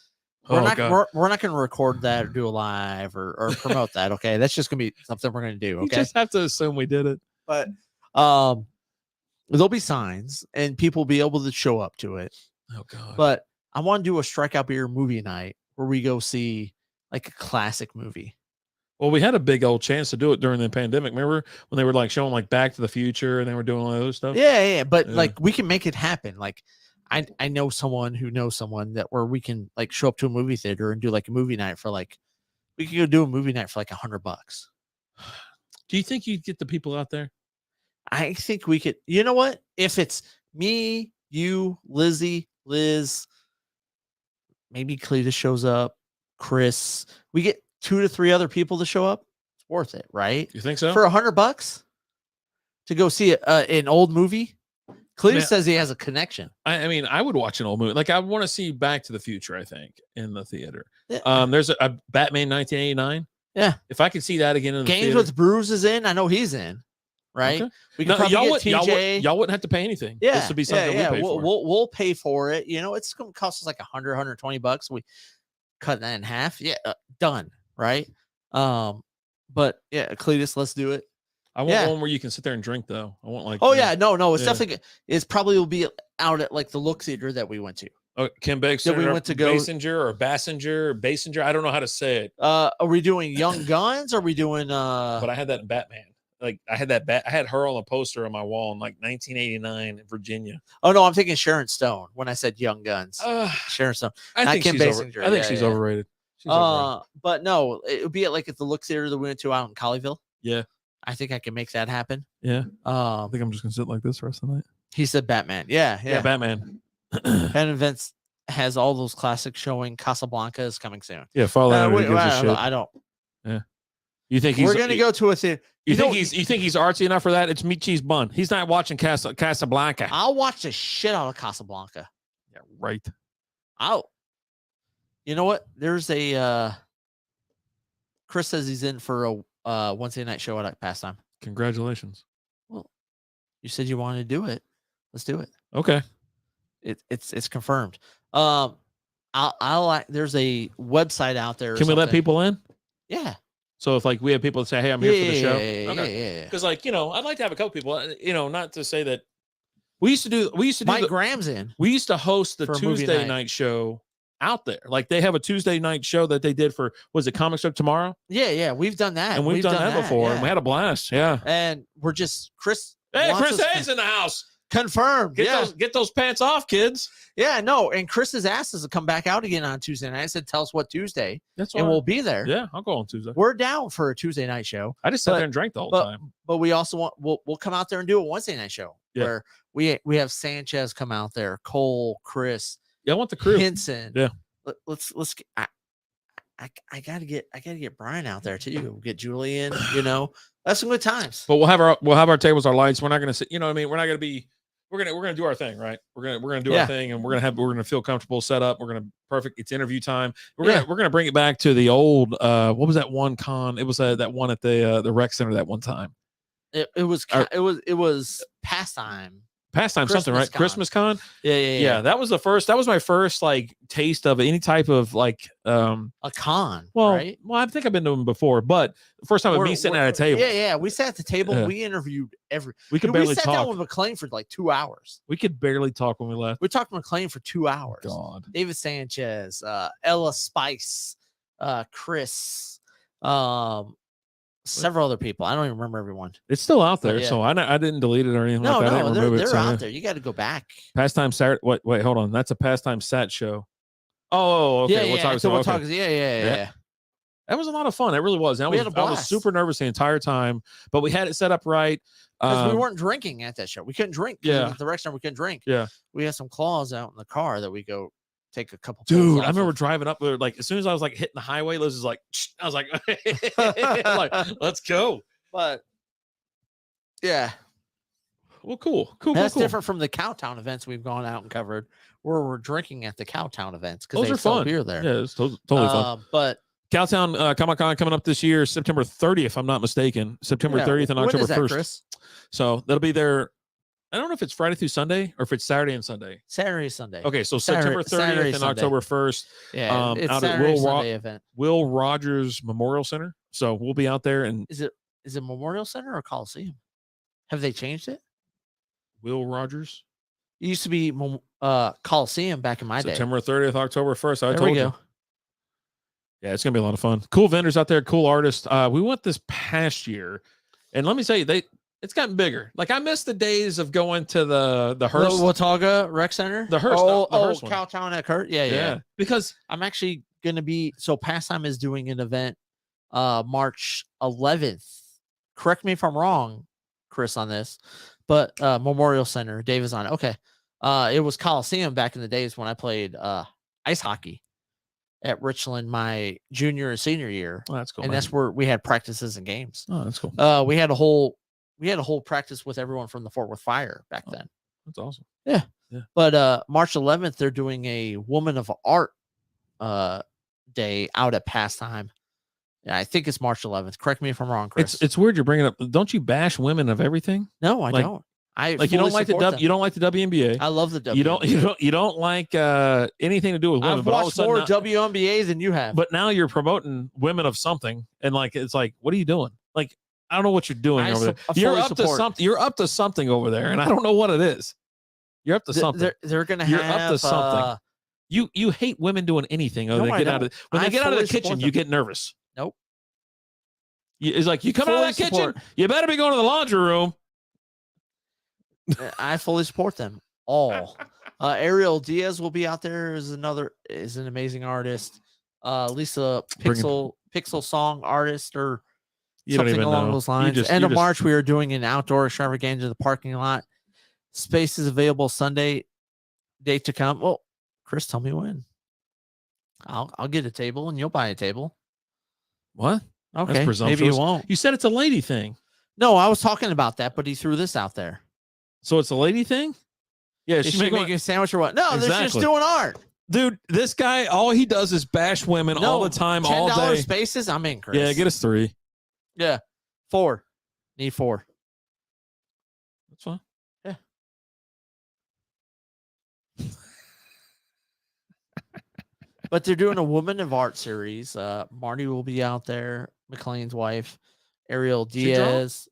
we're not going to record that or do a live or promote that. Okay, that's just going to be something we're going to do. Okay, You just have to assume we did it. But There'll be signs, and people will be able to show up to it. Oh God! But I want to do a Strikeout Beer movie night where we go see like a classic movie. Well, we had a big old chance to do it during the pandemic. Remember when they were like showing like Back to the Future and they were doing all those stuff? Yeah. But like we can make it happen. Like I know someone who knows someone that where we can like show up to a movie theater and do like a movie night for like we could go do a movie night for like $100. Do you think you'd get the people out there? I think we could. You know what? If it's me, you, Lizzie, Liz, maybe Cletus shows up, Chris, we get 2 to 3 other people to show up. It's worth it, right? You think so? For $100 to go see an old movie. Cletus says he has a connection. I mean, I would watch an old movie. Like I want to see Back to the Future, I think, in the theater. Yeah. There's a Batman 1989. Yeah. If I could see that again in the Games theater. with Brews is in. I know he's in. Right? Okay. We could probably get TJ. Y'all wouldn't have to pay anything. Yeah. This would be something we pay for. We'll pay for it. You know, it's going to cost us like $120. We cut that in half. Yeah. Done. Right. But yeah, Cletus, let's do it. I want one where you can sit there and drink though. I want like. Oh yeah, no, it's definitely. It's probably will be out at like the Look Theater that we went to. Oh, Kim Baxter. We went to go Bassinger. I don't know how to say it. Are we doing Young Guns? Or are we doing? But I had that in Batman. Like I had I had her on a poster on my wall in like 1989 in Virginia. Oh no, I'm thinking Sharon Stone when I said Young Guns. Sharon Stone. I think Kim Basinger. I think she's overrated. But no, it would be at like at the Look Theater that we went to out in Colleyville. Yeah. I think I can make that happen. Yeah. I think I'm just gonna sit like this the rest of the night. He said Batman. Yeah, Batman. Penn Events has all those classics showing. Casablanca is coming soon. Yeah, follow that. I don't. Yeah. You think we're gonna go to a theater? You think he's artsy enough for that? It's meat, cheese, bun. He's not watching Casablanca. I'll watch the shit out of Casablanca. Yeah, right. You know what? There's a Chris says he's in for a Wednesday night show at Pastime. Congratulations. Well, you said you wanted to do it. Let's do it. Okay. It's confirmed. There's a website out there. Can we let people in? Yeah. So if like we have people that say, "Hey, I'm here for the show," yeah. Because like I'd like to have a couple people. Not to say that we used to do. Mike Graham's in. We used to host the Tuesday night show out there. Like they have a Tuesday night show that they did for Comic Strip Tomorrow? Yeah, we've done that. And we've done that before, and we had a blast. Yeah. And we're just Chris. Hey, Chris Hayes in the house. Confirmed. Get those pants off, kids. Yeah, no. And Chris's asked us to come back out again on Tuesday night. I said, tell us what Tuesday. That's and we'll be there. Yeah, I'll go on Tuesday. We're down for a Tuesday night show. I just sat there and drank the whole time. But we also want we'll come out there and do a Wednesday night show where we have Sanchez come out there, Cole, Chris. Yeah, I want the crew. Henson. Yeah. Let's I gotta get Brian out there too. Get Julian, that's some good times. But we'll have our tables, our lights. We're not gonna sit, We're not gonna be. We're gonna do our thing, right? We're gonna do our thing, and we're gonna feel comfortable, set up. Perfect. It's interview time. We're gonna bring it back to the old. What was that one con? It was that one at the rec center that one time. It was Pastime. Something, right? Con. Christmas con. Yeah. That was my first like taste of any type of like a con. Well, right? Well, I think I've been to them before, but the first time of me sitting at a table. Yeah. We sat at the table. Yeah. We interviewed we could barely talk. We sat down with McLean for like 2 hours. We could barely talk when we left. We talked to McLean for 2 hours. God. David Sanchez, Ella Spice, Chris, several other people. I don't even remember everyone. It's still out there, so I didn't delete it or anything like that. No, they're out there. You got to go back. Pastime Saturday. Wait, hold on. That's a Pastime Sat show. Oh, okay. Yeah. Yeah. That was a lot of fun. It really was. I was super nervous the entire time, but we had it set up right. Because we weren't drinking at that show. We couldn't drink. Yeah. The rec center, we couldn't drink. Yeah. We had some claws out in the car that we go take a couple. Dude, I remember driving up there. Like as soon as I was like hitting the highway, Liz was like, I was like, like, let's go. But yeah. Well, cool. That's different from the Cowtown events we've gone out and covered, where we're drinking at the Cowtown events because they sell beer there. Yeah, it's totally fun. But Cowtown Comic-Con coming up this year, September 30th, if I'm not mistaken. September 30th and October 1st. Chris? So that'll be there. I don't know if it's Friday through Sunday or if it's Saturday and Sunday. Saturday, Sunday. Okay, so September 30th and October 1st. Yeah, it's out Saturday, at Sunday event. Will Rogers Memorial Center. So we'll be out there. And is it Memorial Center or Coliseum? Have they changed it? Will Rogers. It used to be Coliseum back in my day. September 30th, October 1st. I There told we you. go. Yeah, it's gonna be a lot of fun. Cool vendors out there, cool artists. We went this past year, and let me tell you, it's gotten bigger. Like I miss the days of going to the Hearst, Watauga Rec Center. the Hearst, the Hearst one. Cowtown at Kurt. Yeah. Because I'm actually gonna be Pastime is doing an event March 11th. Correct me if I'm wrong, Chris, on this, but Memorial Center. Dave is on it. Okay. It was Coliseum back in the days when I played ice hockey at Richland my junior and senior year. Oh, that's cool. And man. that's where we had practices and games. Oh, that's cool. We had a whole practice with everyone from the Fort Worth Fire back then. That's awesome. Yeah. But March 11th, they're doing a Woman of Art day out at Pastime. Yeah, I think it's March 11th. Correct me if I'm wrong, Chris. It's weird you're bringing up. Don't you bash women of everything? No, I like, don't. I like you don't like you don't like the WNBA. I love the WNBA. You don't like anything to do with women. I've but watched more WNBA than you have. But now you're promoting women of something, and like it's like, what are you doing? Like I don't know what you're doing over there. You're up to something. You're up to something over there, and I don't know what it is. You're up to something. They're gonna have. You're up to something. You hate women doing anything other than get out of when they get out of the kitchen. You get nervous. Nope. It's like you come out of that kitchen. You better be going to the laundry room. I fully support them all. Ariel Diaz will be out there is an amazing artist. Lisa Pixel song artist or something along those lines. End of March, we are doing an outdoor extravaganza in the parking lot. Space is available Sunday. Date to come. Well, Chris, tell me when. I'll get a table and you'll buy a table. What? Okay, maybe you won't. You said it's a lady thing. No, I was talking about that, but he threw this out there. So it's a lady thing? Yeah, she's making a sandwich or what? No, exactly. They're just doing art. Dude, this guy, all he does is bash women all the time, all day. $10 spaces, I'm in, Chris. Yeah, get us 3. Yeah, 4. Need 4. That's fine. Yeah. But they're doing a Woman of Art series. Marty will be out there. McLean's wife, Ariel Diaz.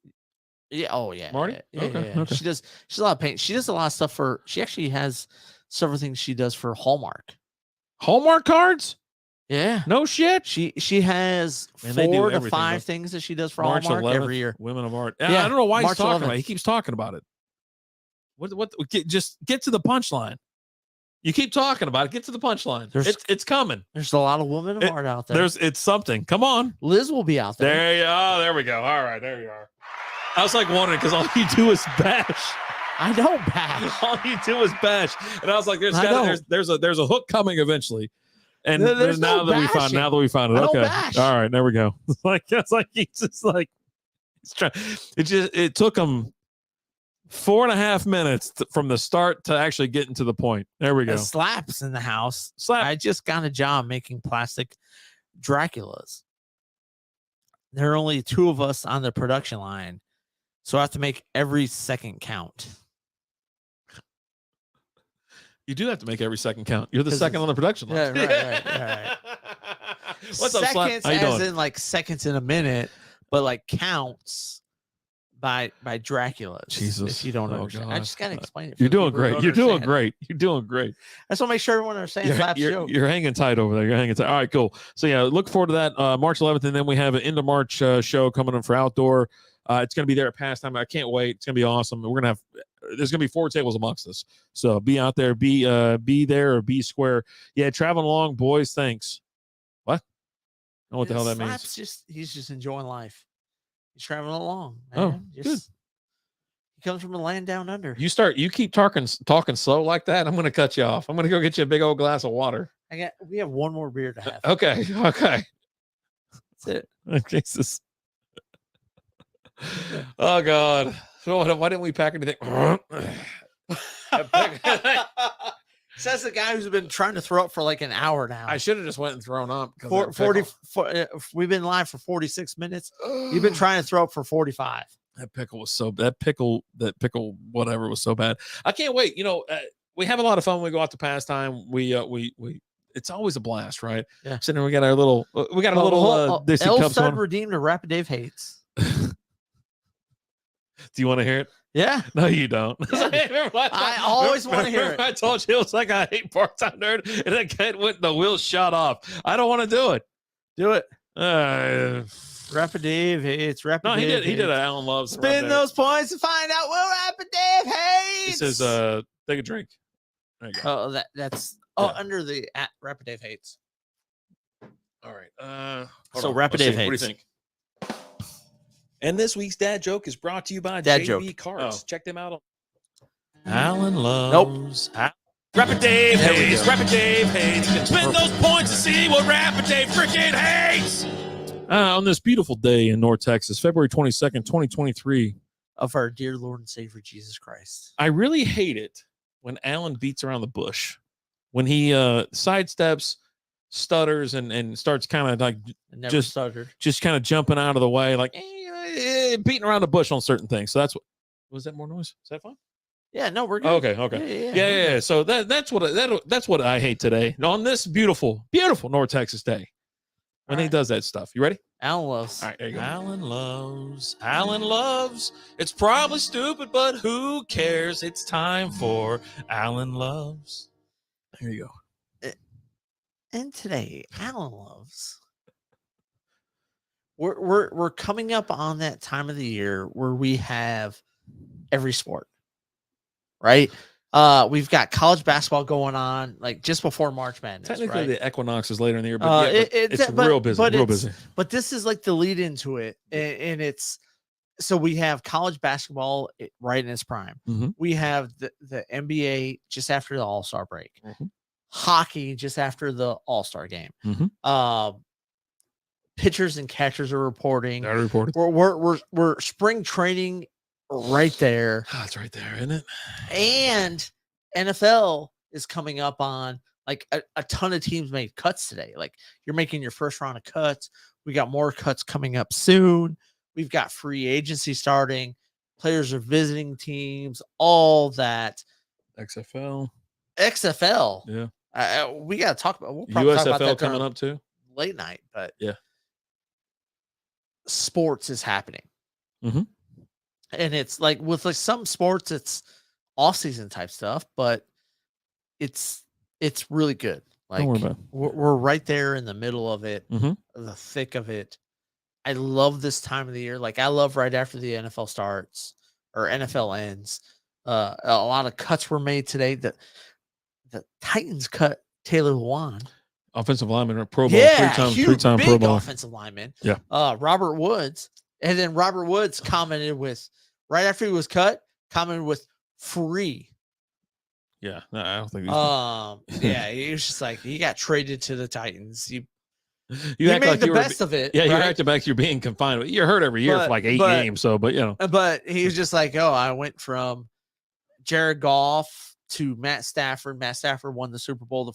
Yeah. Oh, yeah. Marty? Yeah. Okay. She's a lot of paint. She does a lot of stuff she actually has several things she does for Hallmark. Hallmark cards? Yeah. No shit. She has 4 to 5 things that she does for March Hallmark 11th, every year. Women of Art. Yeah. I don't know why he's talking about it. He keeps talking about it. Just get to the punchline. You keep talking about it. Get to the punchline. It's coming. There's a lot of Women of Art out there. It's something. Come on. Liz will be out there. There you are. There we go. All right. There you are. I was like wondering because all you do is bash. I don't bash. All you do is bash. And I was like, there's a hook coming evenally. And now that we found it. Okay. All right. There we go. It's like he's just like it's trying. It took him 4.5 minutes from the start to actually getting to the point. There we go. Slaps in the house. Slap. I just got a job making plastic Draculas. There are only 2 of us on the production line, so I have to make every second count. You do have to make every second count. You're the second on the production line. Yeah, right. What's up, Slap? How you doing? As in like seconds in a minute, but like counts by Draculas. Jesus. If you don't understand. I just gotta explain it. You're doing great. You're doing great. You're doing great. I just want to make sure everyone understands Slap's joke. You're hanging tight over there. You're hanging tight. All right, cool. So yeah, look forward to that March 11th, and then we have an end of March show coming in for outdoor. It's going to be there at Pastime. I can't wait. It's going to be awesome. There's going to be 4 tables amongst us. So be out there, be there or be square. Yeah, traveling along, boys. Thanks. What? I don't know what the hell that means. He's just enjoying life. He's traveling along. Man. Oh, good. He comes from a land down under. You keep talking slow like that, I'm going to cut you off. I'm going to go get you a big old glass of water. We have one more beer to have. Okay. That's it. Jesus. Oh God. So why didn't we pack anything? Says the guy who's been trying to throw up for like an hour now. I should have just went and thrown up. We've been live for 46 minutes. You've been trying to throw up for 45. That pickle, whatever was so bad. I can't wait. We have a lot of fun when we go out to Pastime. We it's always a blast, right? Yeah. So then we got a little Dixie Cups Elfside on. redeemed a Rapid Dave hates. Do you want to hear it? Yeah. No, you don't. I always want to hear it. I told you it was like I hate part-time nerd, and that kid went, the wheels shot off. I don't want to do it. Do it. Rapid Dave hates. Rapid No, Dave he did hates. an Alan Love's. Spin those points to find out what Rapid Dave hates. He says, take a drink. There you go. Oh, that's under the Rapid Dave hates. All right. So Rapid Dave hates. What do you think? And this week's dad joke is brought to you by Dad JB joke. Cards. Check them out. Alan loves. Nope. Rapid Dave There we hates. go. Rapid Dave hates. You can spin those points to see what Rapid Dave freaking hates. On this beautiful day in North Texas, February 22nd, 2023. Of our dear Lord and Savior Jesus Christ. I really hate it when Alan beats around the bush. When he sidesteps, stutters, and starts kind of like Just stuttered. just kind of jumping out of the way, like beating around the bush on certain things. So that's what was that more noise? Is that fine? Yeah, no, we're good. Okay. Yeah. So that's what I hate today on this beautiful North Texas day when he does that stuff. You ready? Alan loves. All right, there you go. Alan loves. It's probably stupid, but who cares? It's time for Alan loves. Here you go. And today, Alan loves. We're coming up on that time of the year where we have every sport, right? We've got college basketball going on, like just before March Madness. Technically, right? the equinox is later in the year, but, it's real busy. But this is like the lead into it, and it's so we have college basketball right in its prime. Mm-hmm. We have the NBA just after the All-Star break. Mm-hmm. Hockey just after the All-Star game. Mm-hmm. Pitchers and catchers are reporting. They're reporting. We're spring training right there. Oh, it's right there, isn't it? And NFL is coming up on like a ton of teams made cuts today. Like you're making your first round of cuts. We got more cuts coming up soon. We've got free agency starting. Players are visiting teams. All that. XFL. Yeah. We got to talk about. We'll probably talk USFL about that coming up too. Late night, but yeah. Sports is happening. Mm-hmm. And it's like with like some sports, it's off-season type stuff, but it's really good. Like Don't worry about it. We're right there in the middle of it, Mm-hmm. the thick of it. I love this time of the year. Like I love right after the NFL starts or NFL ends. A lot of cuts were made today. The Titans cut Taylor Lewan, offensive lineman, Pro Bowl, yeah, three-time Pro Bowl offensive lineman. Yeah. Robert Woods, and then Robert Woods commented with right after he was cut, commented with free. Yeah, no, I don't think. Yeah, he was just like he got traded to the Titans. You made like the best of it. Yeah, right? you're acting back. You're being confined. You're hurt every year for like 8 games. So, but you know. But he was just like, oh, I went from Jared Goff to Matt Stafford. Matt Stafford won the Super Bowl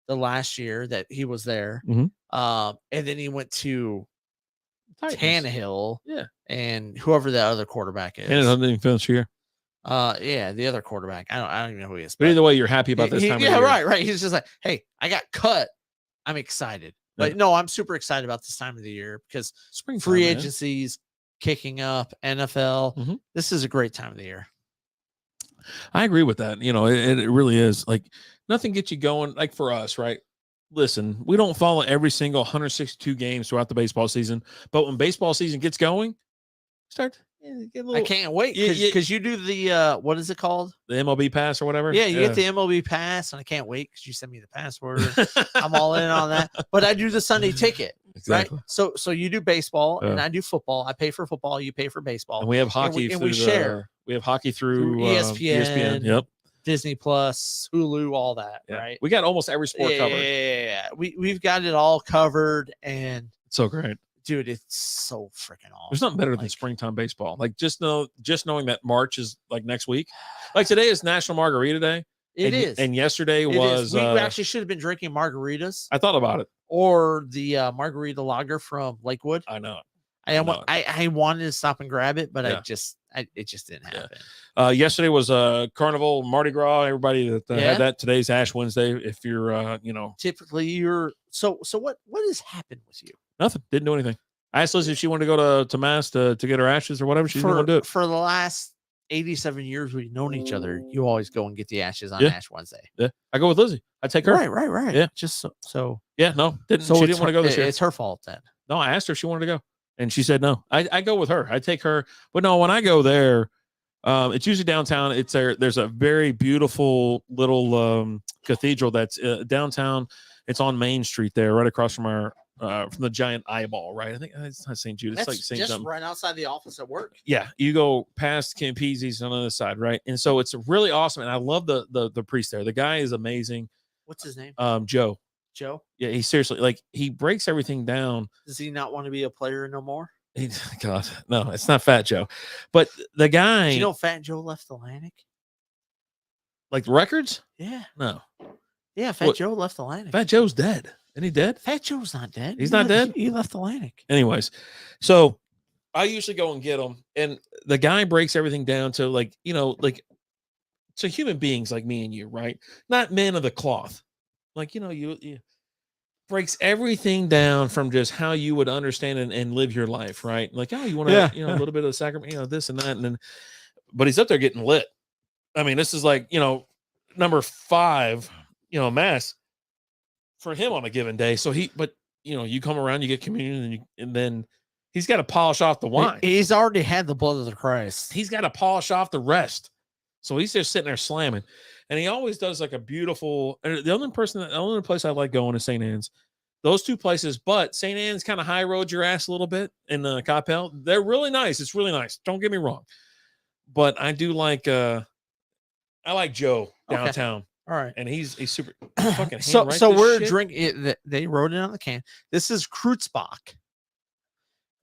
the last year that he was there. Mm-hmm. And then he went to Titans. Tannehill. Yeah, and whoever that other quarterback is. And it doesn't even finish here. Yeah, the other quarterback. I don't even know who he is. But either way, you're happy about this time of year. Yeah, right. He's just like, hey, I got cut. I'm excited. But no, I'm super excited about this time of the year because free agencies kicking up, NFL. Mm-hmm. This is a great time of the year. I agree with that. You know, it really is. Like nothing gets you going. Like for us, right? Listen, we don't follow every single 162 games throughout the baseball season, but when baseball season gets going, start. Get a little, I can't wait because you do the what is it called? The MLB pass or whatever. Yeah, you get the MLB pass, and I can't wait because you send me the password. I'm all in on that. But I do the Sunday ticket, exactly. Right? So you do baseball, and I do football. I pay for football, you pay for baseball, and we have hockey. And we share. We have hockey through ESPN. Yep. Disney Plus, Hulu, all that. Yeah. Right. We got almost every sport covered. Yeah. We've got it all covered, and it's so great. Dude, it's so freaking awesome. There's nothing better than springtime baseball. Like just knowing that March is like next week. Like today is National Margarita Day. It is. And yesterday was we actually should have been drinking margaritas. I thought about it. Or the margarita lager from Lakewood. I know it. I wanted to stop and grab it, but it just didn't happen. Yeah. Yesterday was Carnival, Mardi Gras. Everybody that had that. Today's Ash Wednesday. If you're, typically you're so what has happened with you? Nothing. Didn't do anything. I asked Lizzie if she wanted to go to Mass to get her ashes or whatever. She didn't want to do it. For the last 87 years we've known each other, you always go and get the ashes on Yeah. Ash Wednesday. Yeah, I go with Lizzie. I take her. Right. Yeah. Just so Yeah, no, she didn't want to go this year. It's her fault then. No, I asked her if she wanted to go, and she said no. I go with her. I take her, but no, when I go there, it's usually downtown. It's there's a very beautiful little cathedral that's downtown. It's on Main Street there, right across from our from the giant eyeball, right? I think it's not St. Jude. It's like St. Just something. right outside the office at work. Yeah, you go past Campese's on the other side, right? And so it's really awesome, and I love the priest there. The guy is amazing. What's his name? Joe. Joe? Yeah, he seriously, like, he breaks everything down. Does he not want to be a player no more? God, no, it's not Fat Joe. But the guy. Do you know Fat Joe left Atlantic? Like the records? Yeah. No. Yeah, Fat Joe left Atlantic. Fat Joe's dead. Isn't he dead? Fat Joe's not dead. He's not dead? He left Atlantic. Anyways, so I usually go and get him. And the guy breaks everything down to, like, you know, like, to human beings like me and you, right? Not men of the cloth. Like, you know, you breaks everything down from just how you would understand and live your life, right? Like, oh, you want to, you know, a little bit of the sacrament, you know, this and that. And then, but he's up there getting lit. I mean, this is like, you know, number 5, you know, Mass for him on a given day. So but you know, you come around, you get communion, and then he's got to polish off the wine. He's already had the blood of the Christ. He's got to polish off the rest. So he's just sitting there slamming. And he always does like a beautiful, the only place I like going is St. Anne's. Those two places, but St. Anne's kind of high road your ass a little bit in Coppell. They're really nice. It's really nice. Don't get me wrong. But I do like I like Joe downtown. Okay. All right. And he's super fucking so we're drinking it. They wrote it on the can. This is Krootz.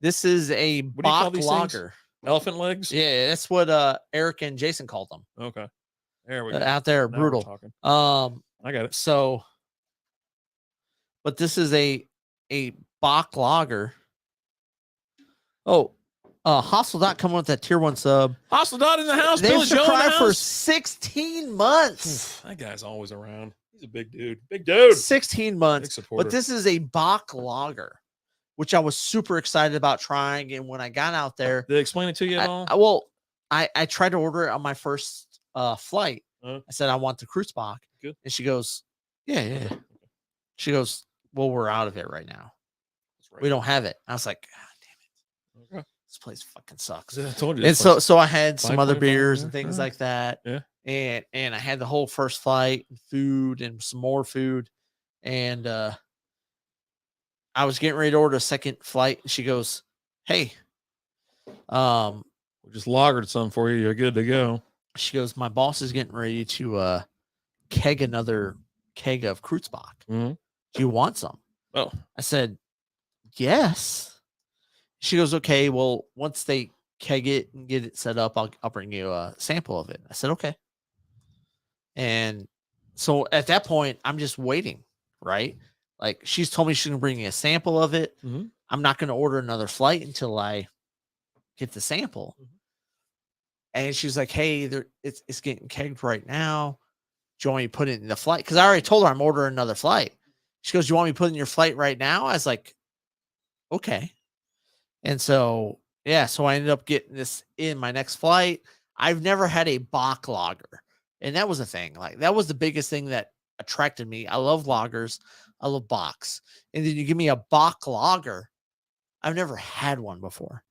This is a Bach lager. Elephant legs? Yeah, that's what Eric and Jason called them. Okay. There we go. Out there, now brutal. I got it. So, but this is a Bach lager. Oh, Hostel coming with that tier 1 sub. Hostel in the house. They've subscribed for 16 months. That guy's always around. He's a big dude. Big dude. 16 months. But this is a Bach lager, which I was super excited about trying. And when I got out there, did they explain it to you at all? I tried to order it on my first flight. I said, I want the Krootz. Good. And she goes, yeah. She goes, well, we're out of it right now. Right. We don't have it. I was like, God damn it. Okay. This place fucking sucks. I told you. And so I had some other beers and things yeah. like that. Yeah. And I had the whole first flight, food and some more food. And I was getting ready to order a second flight. And she goes, hey, we just lagered some for you. You're good to go. She goes, my boss is getting ready to keg another keg of Krootz. Mm-hmm. Do you want some? Oh, I said, yes. She goes, okay, well, once they keg it and get it set up, I'll bring you a sample of it. I said, okay. And so at that point, I'm just waiting, right? Like, she's told me she's going to bring me a sample of it. Mm-hmm. I'm not going to order another flight until I get the sample. Mm-hmm. And she's like, hey, it's getting kegged right now. Do you want me to put it in the flight? Because I already told her I'm ordering another flight. She goes, do you want me to put it in your flight right now? I was like, okay. And so, yeah, so I ended up getting this in my next flight. I've never had a Bach lager. And that was a thing. Like, that was the biggest thing that attracted me. I love lagers. I love Bachs. And then you give me a Bach lager. I've never had one before.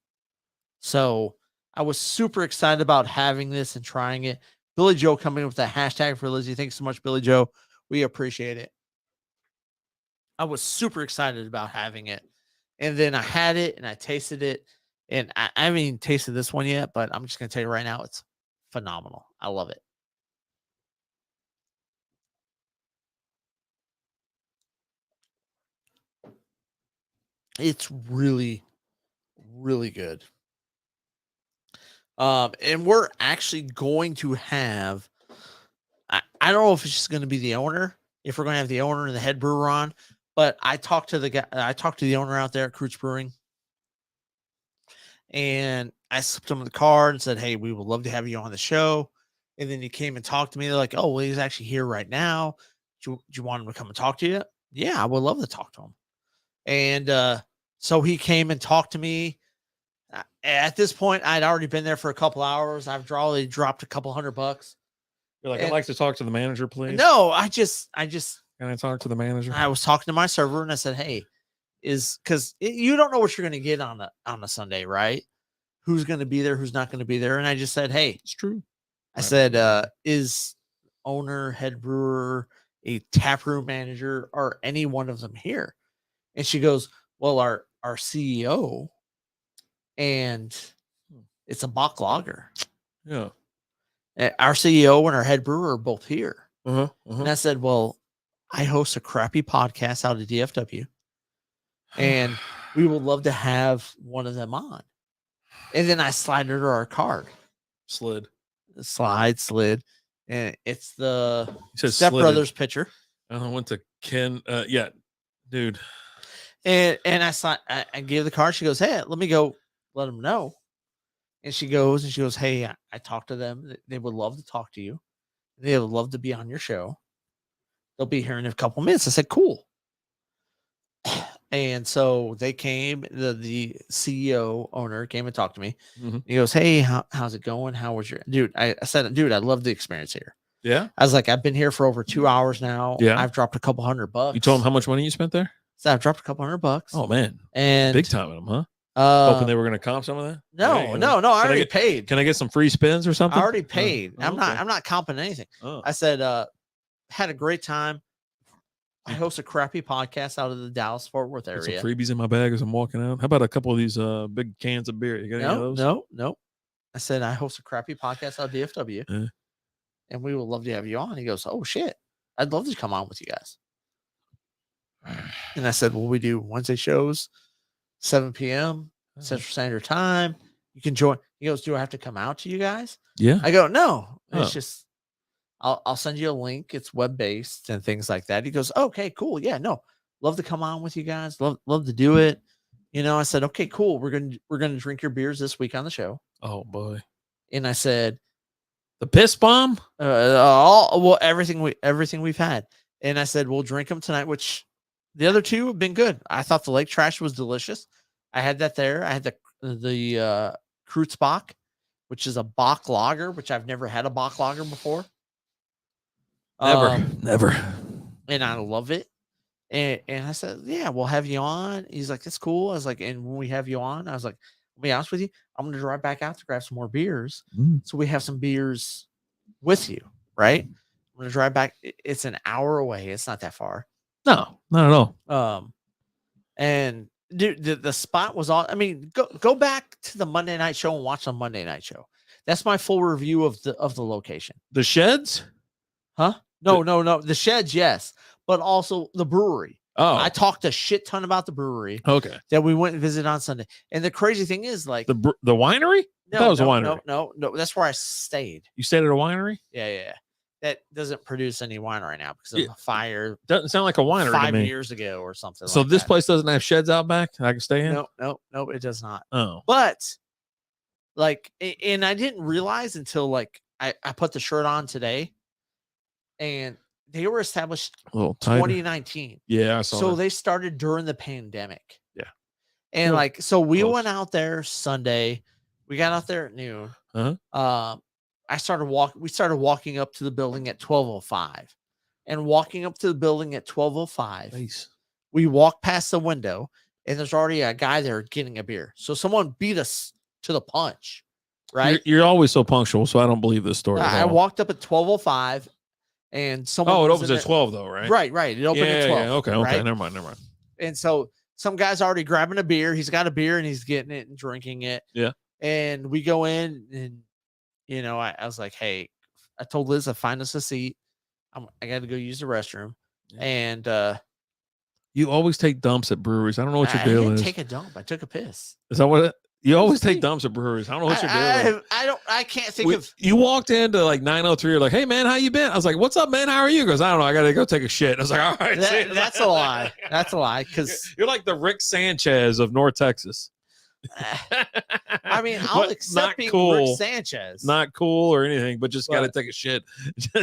So I was super excited about having this and trying it. Billy Joe coming up with that hashtag for Lizzie. Thanks so much, Billy Joe. We appreciate it. I was super excited about having it. And then I had it and I tasted it. And I haven't even tasted this one yet, but I'm just going to tell you right now, it's phenomenal. I love it. It's really, really good. And we're actually going to have, I don't know if it's just going to be the owner, if we're going to have the owner and the head brewer on, but I talked to the owner out there at Krootz Brewing, and I slipped him the card and said, hey, we would love to have you on the show. And then he came and talked to me. They're like, oh, well, he's actually here right now. Do you want him to come and talk to you? Yeah, I would love to talk to him. And So he came and talked to me. At this point, I'd already been there for a couple hours. I've already dropped a couple $100. You're like, I'd like to talk to the manager, please. No, I just Can I talk to the manager? I was talking to my server and I said, hey, because you don't know what you're going to get on a Sunday, right? Who's going to be there? Who's not going to be there? And I just said, hey, It's true. I said, is owner, head brewer, a taproom manager, or any one of them here? And she goes, well, our CEO, and it's a Bach lager. Yeah. Our CEO and our head brewer are both here. Uh-huh. And I said, well, I host a crappy podcast out of DFW, and we would love to have one of them on. And then I slid her our card. Slid. And it's the Step Brothers picture. I went to Ken. Yeah, dude. And I gave the card. She goes, hey, let me go let them know. And she goes, hey, I talked to them. They would love to talk to you. They would love to be on your show. They'll be here in a couple minutes. I said, cool. And so they came, the CEO owner came and talked to me. Mm-hmm. He goes, hey, how's it going? How was your dude? I said, dude, I love the experience here. Yeah. I was like, I've been here for over 2 hours now. Yeah. I've dropped a couple $100. You told him how much money you spent there? So I've dropped a couple $100. Oh man. And big time in them, huh? Hoping they were going to comp some of that? No. I already paid. Can I get some free spins or something? I already paid. Oh, I'm not comping anything. Oh. I said, had a great time. I host a crappy podcast out of the Dallas Fort Worth area. Some freebies in my bag as I'm walking out. How about a couple of these big cans of beer? You got any of those? No. I said I host a crappy podcast out of DFW, and we would love to have you on. He goes, oh shit, I'd love to come on with you guys. And I said, well, we do Wednesday shows, 7 p.m. Central Standard Time. You can join. He goes, do I have to come out to you guys? Yeah. I go, no. It's just I'll send you a link. It's web-based and things like that. He goes, okay, cool. Yeah, no. Love to come on with you guys. Love to do it. I said, okay, cool. We're gonna drink your beers this week on the show. Oh boy. And I said, the piss bomb? Everything we've had. And I said, we'll drink them tonight, which the other two have been good. I thought the Lake Trash was delicious. I had that there. I had the Krootz Bach, which is a Bach lager, which I've never had a Bach lager before. Never. And I love it. And I said, yeah, we'll have you on. He's like, that's cool. I was like, and when we have you on, I was like, I'll be honest with you, I'm going to drive back out to grab some more beers. So we have some beers with you, right? I'm going to drive back. It's an hour away. It's not that far. No, not at all. And dude, the spot was all, I mean, go back to the Monday night show and watch the Monday night show. That's my full review of the location. The sheds? Huh? No. The sheds, yes. But also the brewery. Oh, I talked a shit ton about the brewery. Okay. That we went and visited on Sunday. And the crazy thing is, like, the winery? That was a winery. No. That's where I stayed. You stayed at a winery? Yeah. That doesn't produce any wine right now because of a fire. Doesn't sound like a winery 5 to me. years ago or something. So like this that. place doesn't have sheds out back I can stay in? No, it does not. Oh. But like, and I didn't realize until like I put the shirt on today, and they were established 2019. Yeah, I saw so that. they started during the pandemic. Yeah. And like, so we went out there Sunday. We got out there at noon. Uh-huh. We started walking up to the building at 12:05. And walking up to the building at 12:05. Nice. We walked past the window, and there's already a guy there getting a beer. So someone beat us to the punch, right? You're always so punctual, so I don't believe this story. I walked up at 12:05, and someone. Oh, it opens at 12 though, right? Right. It opened at 12. Yeah. Okay. Right? Never mind. And so some guy's already grabbing a beer. He's got a beer and he's getting it and drinking it. Yeah. And we go in, and I was like, hey, I told Liz to find us a seat. I got to go use the restroom. Yeah. And you always take dumps at breweries. I don't know what your deal is. I didn't take a dump. I took a piss. Is that what? You always take dumps at breweries. I don't know what your deal is. I can't think of. You walked into like 903. You're like, hey man, how you been? I was like, what's up, man? How are you? He goes, I don't know. I got to go take a shit. I was like, all right. That's a lie. That's a lie. Because you're like the Rick Sanchez of North Texas. I mean, I'll accept being Rick Sanchez. Not cool or anything, but just got to take a shit.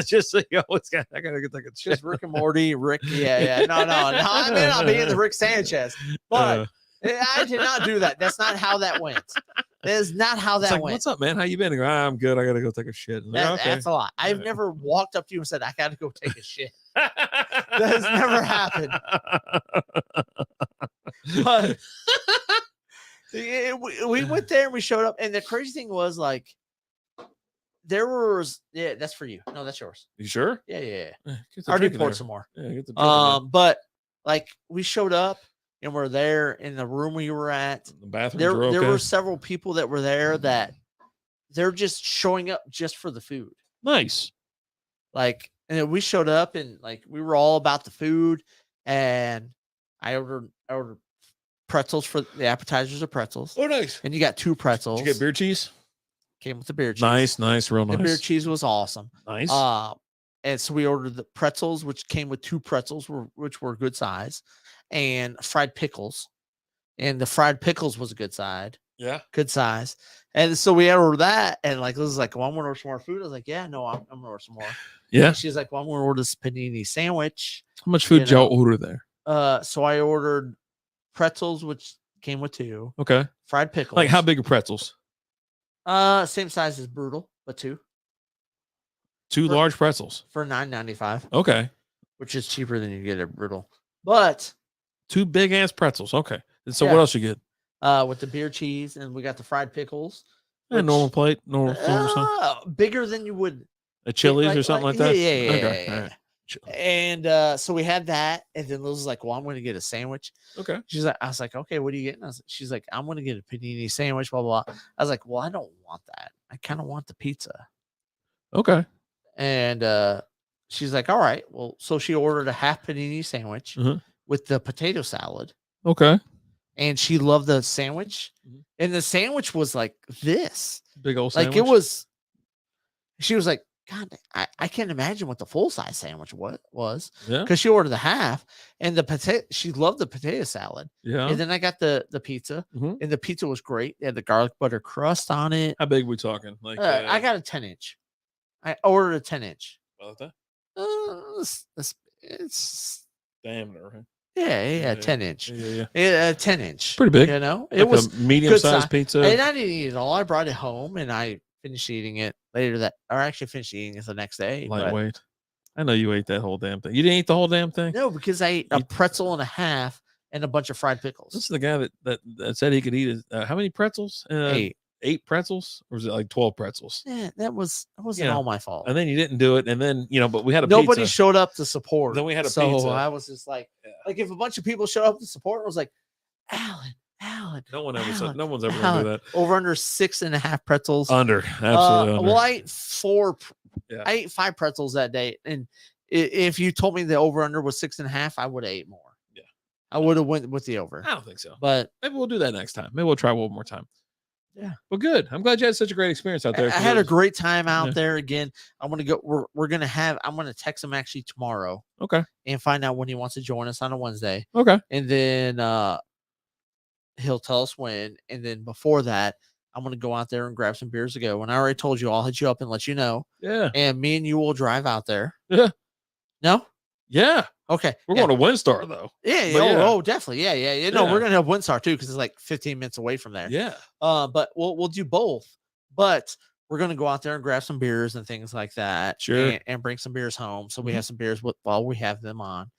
just so you always got. I got to take a shit. Just Rick and Morty. Rick. Yeah. No. I may not be in the Rick Sanchez, but I did not do that. That's not how that went. That is not how It's that like, went. what's up, man? How you been? I go, I'm good. I gotta go take a shit. Like, okay. That's a lot. I've never walked up to you and said, I got to go take a shit. That has never happened. But we went there and we showed up. And the crazy thing was, like, there was, that's for you. No, that's yours. You sure? Yeah. I already poured some more. Yeah, get the but like we showed up and we're there in the room we were at. the bathroom. There were several people that were there that they're just showing up just for the food. Nice. Like, and then we showed up and like we were all about the food, and I ordered pretzels for the appetizers of pretzels. Oh, nice. And you got 2 pretzels. Did you get beer cheese? Came with the beer cheese. Nice, real nice. The beer cheese was awesome. Nice. And so we ordered the pretzels, which came with 2 pretzels, which were good size, and fried pickles. And the fried pickles was a good size. Yeah. Good size. And so we ordered that, and like this is like, well, I'm gonna order some more food. I was like, yeah, no, I'm gonna order some more. Yeah. And she's like, well, I'm gonna order this panini sandwich. How much food did y'all order there? So I ordered pretzels, which came with 2. Okay. Fried pickles. Like how big are pretzels? Same size as Brutal, but 2. 2 large pretzels. For $9.95. Okay. Which is cheaper than you get at Brutal. But 2 big ass pretzels. Okay. And so Yeah. what else you get? With the beer cheese, and we got the fried pickles. A normal plate, normal form or something. Bigger than you would A Chili's or something like that? Yeah. Okay. All right. And so we had that, and then Liz was like, well, I'm going to get a sandwich. Okay. She's like, I was like, okay, what are you getting? She's like, I'm going to get a panini sandwich, blah, blah, blah. I was like, well, I don't want that. I kind of want the pizza. Okay. And she's like, all right. Well, so she ordered a half panini sandwich with the potato salad. Okay. And she loved the sandwich. Mhm. And the sandwich was like this. Big old sandwich. Like it was, she was like, God, I can't imagine what the full size sandwich was. Yeah. Because she ordered the half, and the potato, she loved the potato salad. Yeah. And then I got the pizza, and the pizza was great. It had the garlic butter crust on it. How big we talking? Like I got a 10-inch. I ordered a 10-inch. About that? It's diameter, right? yeah, 10-inch. Yeah. 10-inch. Pretty big. You know, Like it was a medium-sized pizza. And I didn't eat it all. I brought it home, and I finished eating it later actually finished eating it the next day. Lightweight. I know you ate that whole damn thing. You didn't eat the whole damn thing? No, because I ate a pretzel and a half and a bunch of fried pickles. This is the guy that said he could eat how many pretzels? 8 pretzels, or was it like 12 pretzels? Yeah, that wasn't all my fault. And then you didn't do it, and then but we had nobody pizza. showed up to support. Then we had a so pizza. I was just like if a bunch of people showed up to support, I was like, Alan. No one's ever gonna do that. Over under 6.5 pretzels. Under, absolutely. Under. Well, I ate 4. Yeah. I ate 5 pretzels that day, and if you told me the over under was 6.5, I would have ate more. Yeah, I would have went with the over. I don't think so, but maybe we'll do that next time. Maybe we'll try one more time. Yeah. Well, good. I'm glad you had such a great experience out there. I had a great time out there. Again, I'm gonna go. I'm gonna text him actually tomorrow. Okay. And find out when he wants to join us on a Wednesday. Okay. And then he'll tell us when. And then before that, I'm gonna go out there and grab some beers to go. And I already told you, I'll hit you up and let you know. Yeah. And me and you will drive out there. Yeah. No. Yeah. Okay. We're going to WinStar though. Yeah. Oh, definitely. Yeah. No, we're gonna have WinStar too, because it's like 15 minutes away from there. Yeah. But we'll do both. But we're gonna go out there and grab some beers and things like that. Sure. And bring some beers home, so we have some beers while we have them on.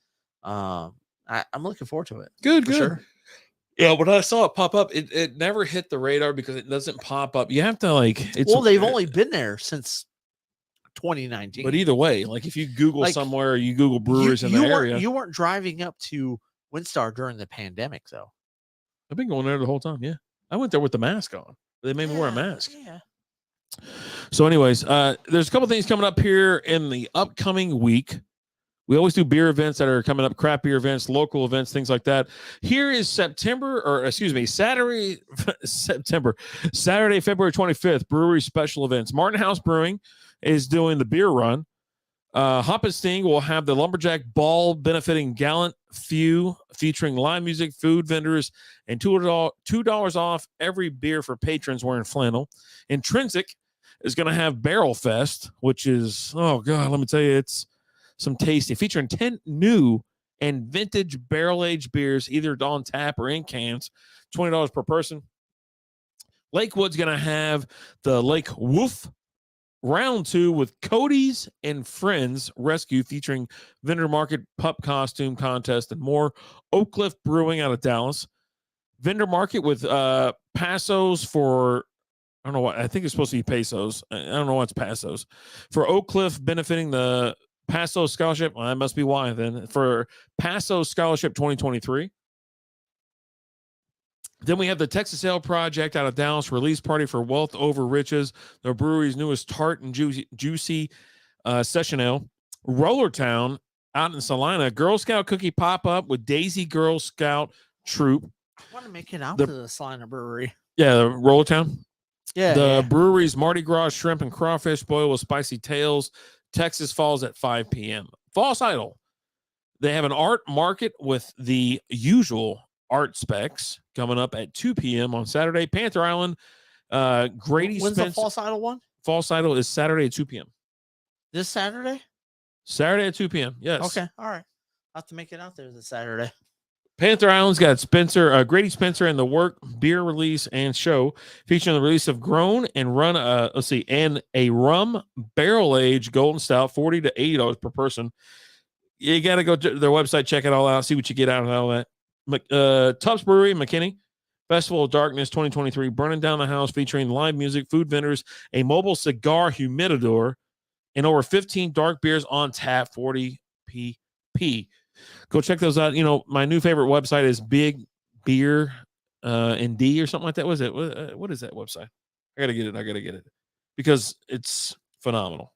I'm looking forward to it. Good. Sure. Yeah, when I saw it pop up, it never hit the radar because it doesn't pop up. You have to they've only been there since 2019. But either way, like if you Google somewhere, you Google breweries in the area. You weren't driving up to WinStar during the pandemic, though. I've been going there the whole time. Yeah, I went there with the mask on. They made me wear a mask. Yeah. So, anyways, there's a couple things coming up here in the upcoming week. We always do beer events that are coming up, craft beer events, local events, things like that. Here is Saturday, February 25th, brewery special events. Martin House Brewing is doing the beer run. Hop and Sting will have the Lumberjack Ball benefiting Gallant Few, featuring live music, food vendors, and $2 off every beer for patrons wearing flannel. Intrinsic is going to have Barrel Fest, which is, oh God, let me tell you, it's some tasty, featuring 10 new and vintage barrel-aged beers, either on tap or in cans, $20 per person. Lakewood's going to have the Lake Wolf Round 2 with Cody's and Friends Rescue, featuring vendor market, pup costume contest, and more. Oak Cliff Brewing out of Dallas. Vendor market with pesos for, I don't know what, I think it's supposed to be pesos. I don't know what's pesos. For Oak Cliff, benefiting the Paso Scholarship. Well, that must be why then. For Paso Scholarship 2023. Then we have the Texas Ale Project out of Dallas, release party for Wealth Over Riches, the brewery's newest tart and juicy session ale. Rollertown out in Salina, Girl Scout cookie pop-up with Daisy Girl Scout Troop. I want to make it out to the Salina Brewery. Yeah, the Rollertown. Yeah. The brewery's Mardi Gras shrimp and crawfish boil with spicy tails. Texas Falls at 5 p.m. False Idol. They have an art market with the usual art specs coming up at 2 p.m. on Saturday. Panther Island, Grady When's Spence. the False Idol one? False Idol is Saturday at 2 p.m. This Saturday? Saturday at 2 p.m. Yes. Okay. All right. I'll have to make it out there this Saturday. Panther Island's got Grady Spencer and the Work beer release and show, featuring the release of Grown and Run, and a rum barrel-aged golden stout, $40 to $80 per person. You got to go to their website, check it all out, see what you get out of all that. Tubbs Brewery, McKinney, Festival of Darkness 2023, burning down the house, featuring live music, food vendors, a mobile cigar humidor, and over 15 dark beers on tap, 40 pp. Go check those out. You know, my new favorite website is Big Beer and D or something like that. What is it? What is that website? I gotta get it because it's phenomenal.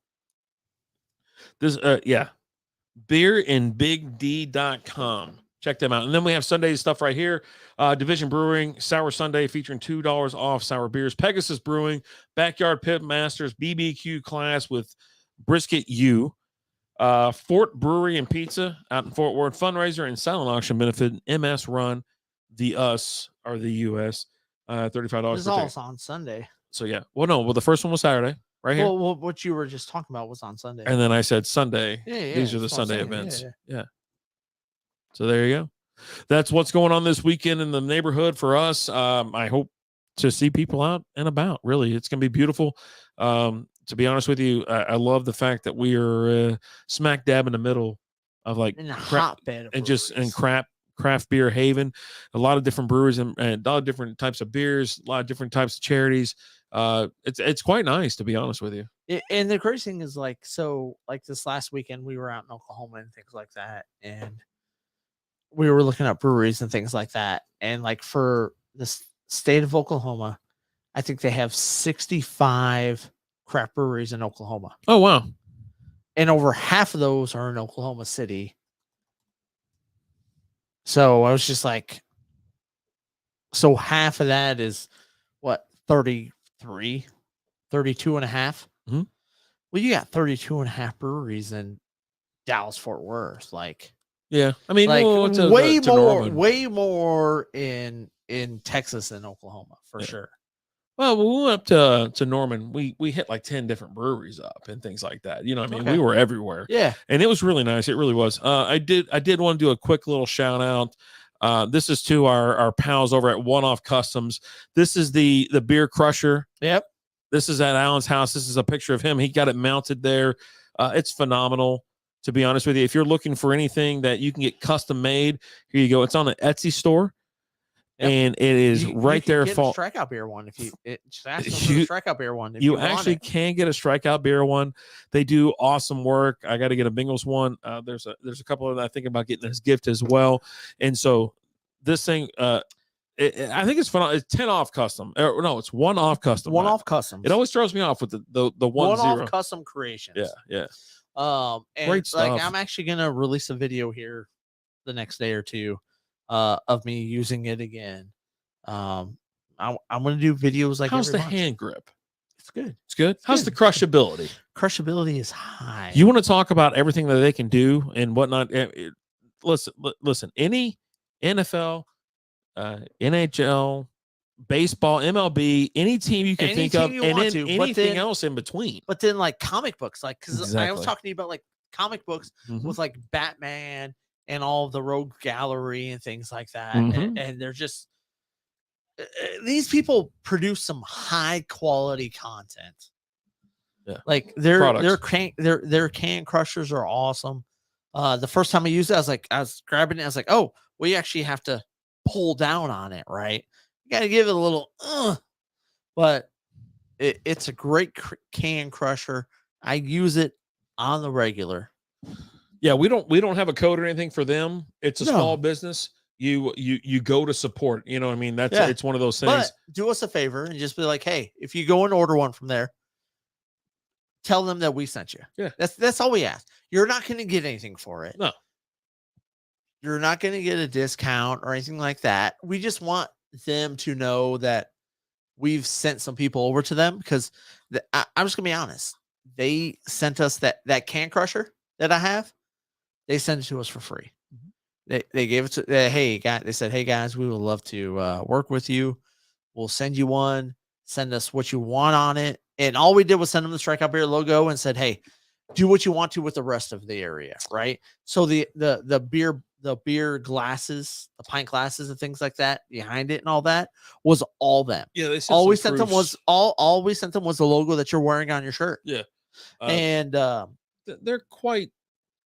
This beerandbigd.com. Check them out. And then we have Sunday stuff right here. Division Brewing, Sour Sunday, featuring $2 off sour beers. Pegasus Brewing, Backyard Pit Masters, BBQ class with Brisket U. Fort Brewery and Pizza out in Fort Worth, fundraiser and silent auction benefit, MS Run, the US or the US, $35. This is all on Sunday. So yeah, well, the first one was Saturday, right here. Well, what you were just talking about was on Sunday, and then I said Sunday. Yeah, these are the Sunday events. Yeah. So there you go. That's what's going on this weekend in the neighborhood for us. I hope to see people out and about. Really, it's going to be beautiful. To be honest with you, I love the fact that we are smack dab in the middle of like in a hotbed and craft beer haven. A lot of different breweries and a lot of different types of beers, a lot of different types of charities. It's quite nice, to be honest with you. And the crazy thing is, like this last weekend, we were out in Oklahoma and things like that, and we were looking at breweries and things like that. And like for the state of Oklahoma, I think they have 65 craft breweries in Oklahoma. Oh, wow. And over half of those are in Oklahoma City. So I was just like, so half of that is what, 33, 32 and a half? Mm-hmm. Well, you got 32 and a half breweries in Dallas, Fort Worth. Like, yeah, I mean, like way more in Texas than Oklahoma for sure. Well, when we went up to Norman, we hit like 10 different breweries up and things like that. You know what I mean? We were everywhere. Yeah. And it was really nice. It really was. I did want to do a quick little shout out. This is to our pals over at One Off Customs. This is the beer crusher. Yep. This is at Alan's house. This is a picture of him. He got it mounted there. It's phenomenal, to be honest with you. If you're looking for anything that you can get custom made, here you go. It's on an Etsy store. Yep. And it is right there. Get a Strikeout Beer one if just ask them for the Strikeout Beer one. If you actually can get a Strikeout Beer one. They do awesome work. I got to get a Bengals one. There's a couple of them I think about getting as gift as well. And so this thing, I think it's fun. It's 10 off custom. No, it's 1 off custom. 1 off custom. It always throws me off with the 1 off custom creations. Yeah. And great stuff. Like I'm actually gonna release a video here the next day or two of me using it again. I'm gonna do videos like how's the month. hand grip? It's good. It's good. How's the crushability? Crushability is high. You want to talk about everything that they can do and whatnot? Listen. Any NFL, NHL, baseball, MLB, any team you can think of, and anything else in between. But then, like comic books, like because exactly. I was talking to you about like comic books with like Batman and all of the Rogue Gallery and things like that. Mhm. And they're just these people produce some high quality content. Yeah. Like their Products. their can crushers are awesome. The first time I used it, I was grabbing it. I was like, oh, well, you actually have to pull down on it, right? You got to give it a little, but it's a great can crusher. I use it on the regular. Yeah, we don't have a code or anything for them. It's a small No. business. You go to support. You know what I mean? That's Yeah. it's one of those things. But do us a favor and just be like, hey, if you go and order one from there, tell them that we sent you. Yeah. That's all we ask. You're not going to get anything for it. No. You're not going to get a discount or anything like that. We just want them to know that we've sent some people over to them because I'm just going to be honest. They sent us that can crusher that I have. They sent it to us for free. They gave it to, hey, guys, they said, hey, guys, we would love to work with you. We'll send you one. Send us what you want on it. And all we did was send them the Strikeout Beer logo and said, hey, do what you want to with the rest of the area, right? So the beer glasses, the pint glasses and things like that behind it and all that was all them. Yeah, they all we sent them was all we sent them was the logo that you're wearing on your shirt. Yeah. And they're quite,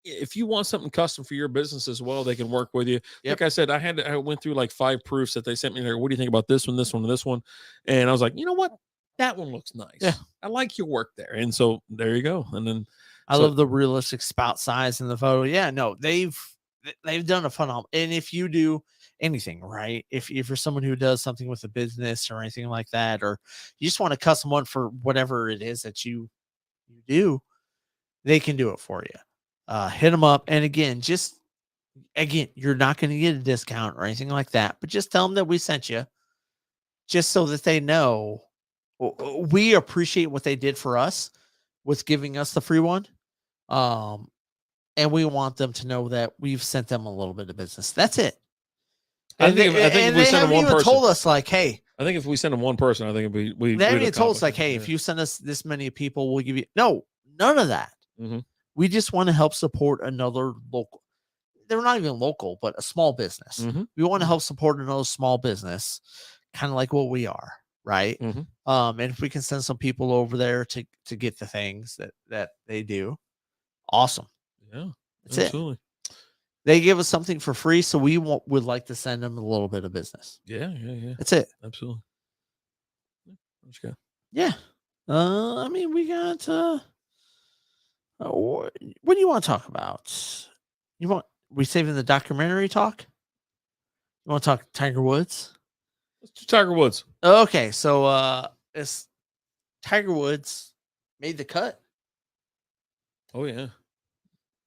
if you want something custom for your business as well, they can work with you. Yep. Like I said, I went through like 5 proofs that they sent me there. What do you think about this one, this one, and this one? And I was like, you know what? That one looks nice. Yeah. I like your work there. And so there you go. And then I love the realistic spout size in the photo. Yeah, no, they've done a phenomenal. And if you do anything, right? If you're someone who does something with a business or anything like that, or you just want a custom one for whatever it is that you do, they can do it for you. Hit them up. And again, you're not going to get a discount or anything like that, but just tell them that we sent you just so that they know we appreciate what they did for us with giving us the free one. And we want them to know that we've sent them a little bit of business. That's it. I think if we send them one person, told us like, hey, I think if we send them one person, I think we they haven't even told us like, hey, if you send us this many people, we'll give you none of that. Mm-hmm. We just want to help support another local. They're not even local, but a small business. Mm-hmm. We want to help support another small business, kind of like what we are, right? Mm-hmm. And if we can send some people over there to get the things that they do, awesome. Yeah, that's absolutely. It. They give us something for free, so we would like to send them a little bit of business. Yeah. That's it. Absolutely. What you got? Yeah. I mean, we got. What do you want to talk about? We saving the documentary talk? You want to talk Tiger Woods? Let's do Tiger Woods. Okay, so it's Tiger Woods made the cut. Oh yeah.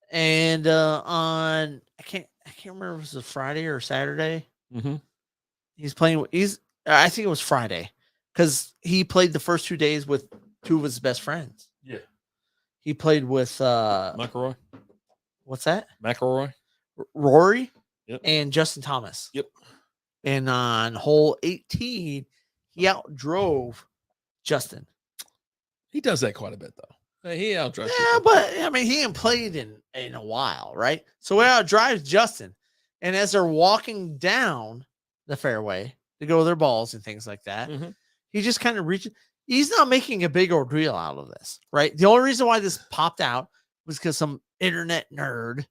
And on I can't remember if it was a Friday or Saturday. Mm-hmm. I think it was Friday because he played the first 2 days with 2 of his best friends. Yeah. He played with McIlroy. What's that? McIlroy. Rory. Yep. And Justin Thomas. Yep. And on hole 18, he outdrove Justin. He does that quite a bit though. He outdrives. Yeah, but I mean, he hadn't played in a while, right? So he outdrives Justin, and as they're walking down the fairway to go to their balls and things like that, he just kind of reaches. He's not making a big ordeal out of this, right? The only reason why this popped out was because some internet nerd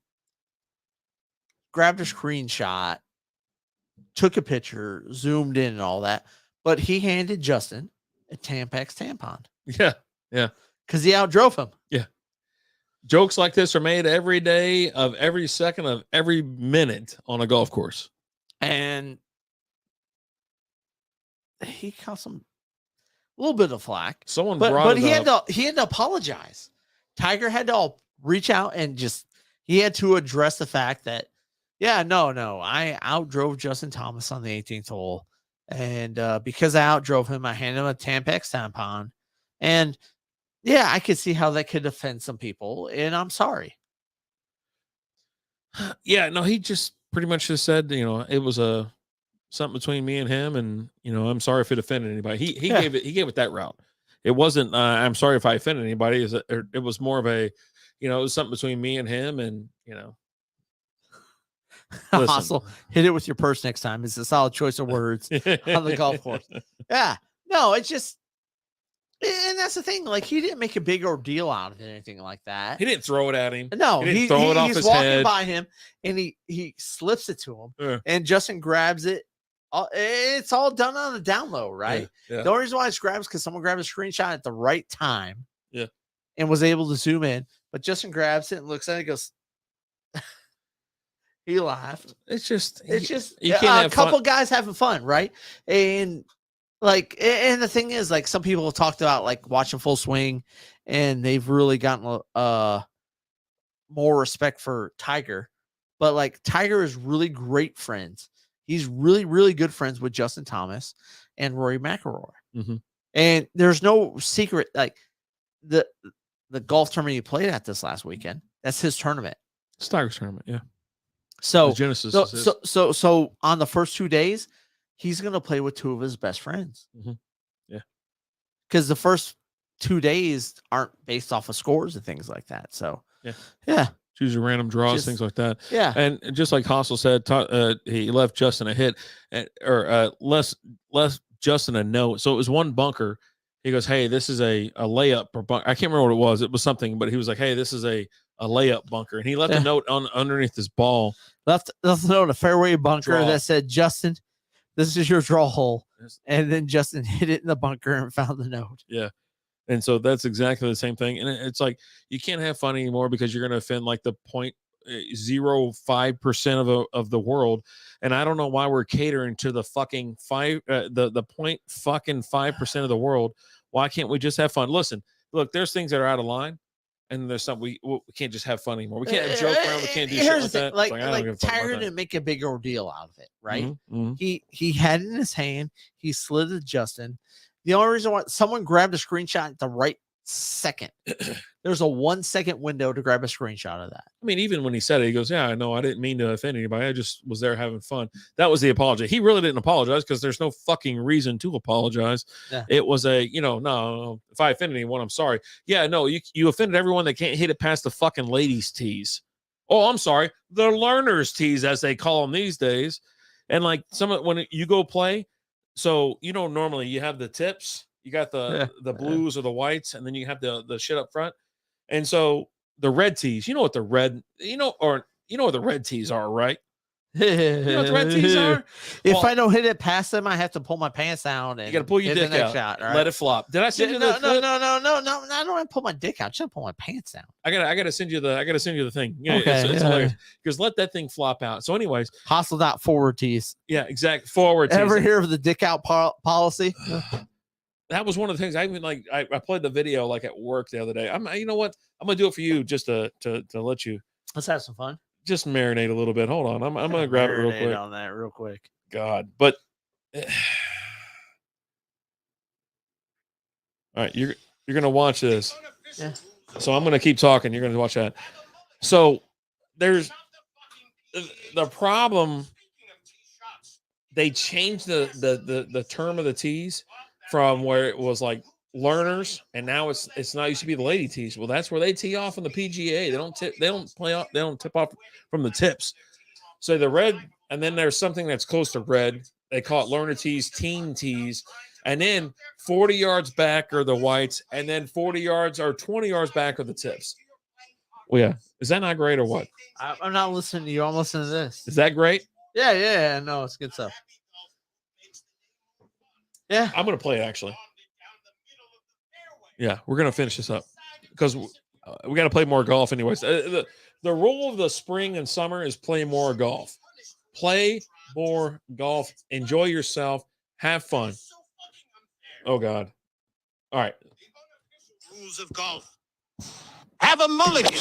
grabbed a screenshot, took a picture, zoomed in and all that, but he handed Justin a Tampax tampon. Yeah. Because he outdrove him. Yeah. Jokes like this are made every day of every second of every minute on a golf course. And he caught a little bit of flack. But he had to apologize. Tiger had to reach out and he had to address the fact that, yeah, no, I outdrove Justin Thomas on the 18th hole. And because I outdrove him, I handed him a Tampax tampon. And yeah, I could see how that could offend some people, and I'm sorry. Yeah, no, he just pretty much just said, it was something between me and him, and I'm sorry if it offended anybody. He gave it that route. It wasn't I'm sorry if I offended anybody. It was more of a, it was something between me and him, and Listen. Hustle, hit it with your purse next time. It's a solid choice of words on the golf course. Yeah. No, it's just, and that's the thing. Like, he didn't make a big ordeal out of it, anything like that. He didn't throw it at him. No, he didn't throw it off he's his walking head. by him, and he slips it to him, Yeah. and Justin grabs it. It's all done on the down low, right? Yeah. The only reason why it's grabbed is because someone grabbed a screenshot at the right time. Yeah. And was able to zoom in. But Justin grabs it and looks at it and goes, he laughed. It's just You can't have a couple fun. guys having fun, right? And like, and the thing is, like, some people have talked about like watching Full Swing, and they've really gotten more respect for Tiger. But like, Tiger is really great friends. He's really, really good friends with Justin Thomas and Rory McIlroy. Mm-hmm. And there's no secret, like the golf tournament he played at this last weekend, that's his tournament. It's Tiger's tournament, yeah. So Genesis. So on the first 2 days, he's gonna play with two of his best friends. Mm-hmm. Yeah. Because the first 2 days aren't based off of scores and things like that. So yeah. Choose your random draws, things like that. Yeah. And just like Hostel said, he left Justin a hit, or less Justin a note. So it was one bunker. He goes, "Hey, this is a layup or bunker." I can't remember what it was. It was something, but he was like, "Hey, this is a layup bunker," and he left a note underneath his ball. Left a note, a fairway bunker Draw. that said, "Justin, this is your draw hole." And then Justin hit it in the bunker and found the note. Yeah. And so that's exactly the same thing. And it's like, you can't have fun anymore because you're going to offend like the 0.05% of the world. And I don't know why we're catering to the fucking 0.5% of the world. Why can't we just have fun? Listen, look, there's things that are out of line, and there's some we can't just have fun anymore. We can't joke around. We can't do shit like that. Like I don't give a fuck about Tiger that. didn't make a big ordeal out of it, right? Mm-hmm. He had it in his hand. He slid it to Justin. The only reason why someone grabbed a screenshot at the right second, there's a 1 second window to grab a screenshot of that. I mean, even when he said it, he goes, "Yeah, I know. I didn't mean to offend anybody. I just was there having fun." That was the apology. He really didn't apologize because there's no fucking reason to apologize. Yeah. It was no, if I offended anyone, I'm sorry. Yeah, no, you offended everyone that can't hit it past the fucking ladies' tees. Oh, I'm sorry. The learners' tees, as they call them these days. And like when you go play, so normally you have the tips, you got the blues or the whites, and then you have the shit up front. And so the red tees, what the red tees are, right? You know what the red tees are? If I don't hit it past them, I have to pull my pants down. And you got to pull your dick out, shot, right? let it flop. Did I send you the? No. I don't want to pull my dick out. Just pull my pants down. I gotta send you the thing. Yeah, Okay, it's hilarious because let that thing flop out. So, anyways, hostile dot forward tees. Yeah, exactly. Forward tees. Ever hear of the dick out policy? That was one of the things I played the video like at work the other day. You know what? I'm gonna do it for you just to let you. Let's have some fun. Just marinate a little bit. Hold on. I'm gonna grab it real quick. On that real quick. God, but all right, you're gonna watch this. Yeah. So I'm gonna keep talking. You're gonna watch that. So there's the problem. They changed the term of the tees from where it was like learners, and now it's not used to be the lady tees. Well, that's where they tee off on the PGA. They don't tip off from the tips. So the red, and then there's something that's close to red. They call it learner tees, teen tees, and then 40 yards back are the whites, and then 40 yards or 20 yards back are the tips. Well, yeah, is that not great or what? I'm not listening to you. I'm listening to this. Is that great? Yeah. No, it's good stuff. Yeah, I'm gonna play it actually. Yeah, we're gonna finish this up because we got to play more golf anyways. The rule of the spring and summer is play more golf. Play more golf. Enjoy yourself. Have fun. Oh God! All right. Rules of golf. Have a mulligan.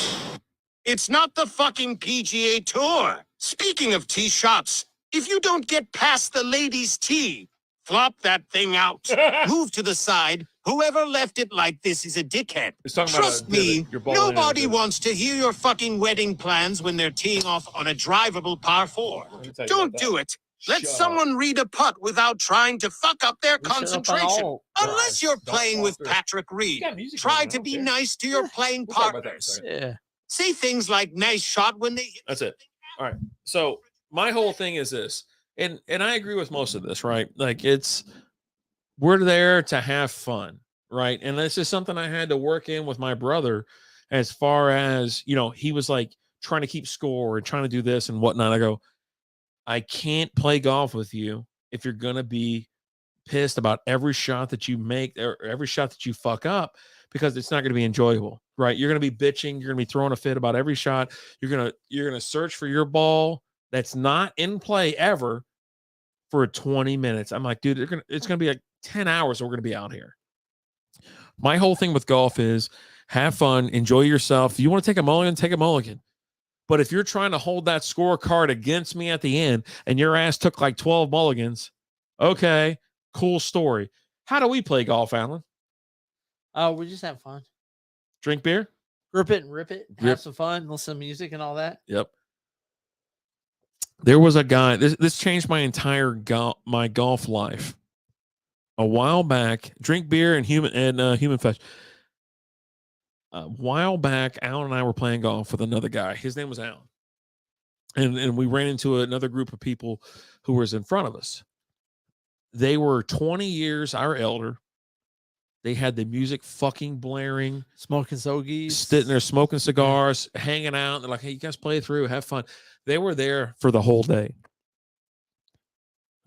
It's not the fucking PGA Tour. Speaking of tee shots, if you don't get past the ladies' tee, flop that thing out. Move to the side. Whoever left it like this is a dickhead. Trust me, nobody wants to hear your fucking wedding plans when they're teeing off on a drivable par 4. Don't do it. Let someone read a putt without trying to fuck up their concentration. Unless you're playing with Patrick Reed. Try to be nice to your playing partners. Yeah. Say things like nice shot when they hit. That's it. All right. So my whole thing is this, and I agree with most of this, right? Like we're there to have fun, right? And this is something I had to work in with my brother, as far as he was like trying to keep score and trying to do this and whatnot. I go, I can't play golf with you if you're gonna be pissed about every shot that you make or every shot that you fuck up, because it's not going to be enjoyable, right? You're going to be bitching, you're going to be throwing a fit about every shot. You're going to search for your ball that's not in play ever for 20 minutes. I'm like, dude, it's going to be like 10 hours we're going to be out here. My whole thing with golf is have fun, enjoy yourself. If you want to take a mulligan, take a mulligan. But if you're trying to hold that scorecard against me at the end and your ass took like 12 mulligans, okay, cool story. How do we play golf, Alan? We just have fun. Drink beer? Grip it and rip it. Have some fun. Listen to music and all that. Yep. There was a guy. This changed my entire golf life. A while back, drink beer and human flesh. A while back, Alan and I were playing golf with another guy. His name was Alan, and we ran into another group of people who was in front of us. They were 20 years our elder. They had the music fucking blaring, smoking stogies, sitting there smoking cigars, hanging out. They're like, "Hey, you guys play through, have fun." They were there for the whole day.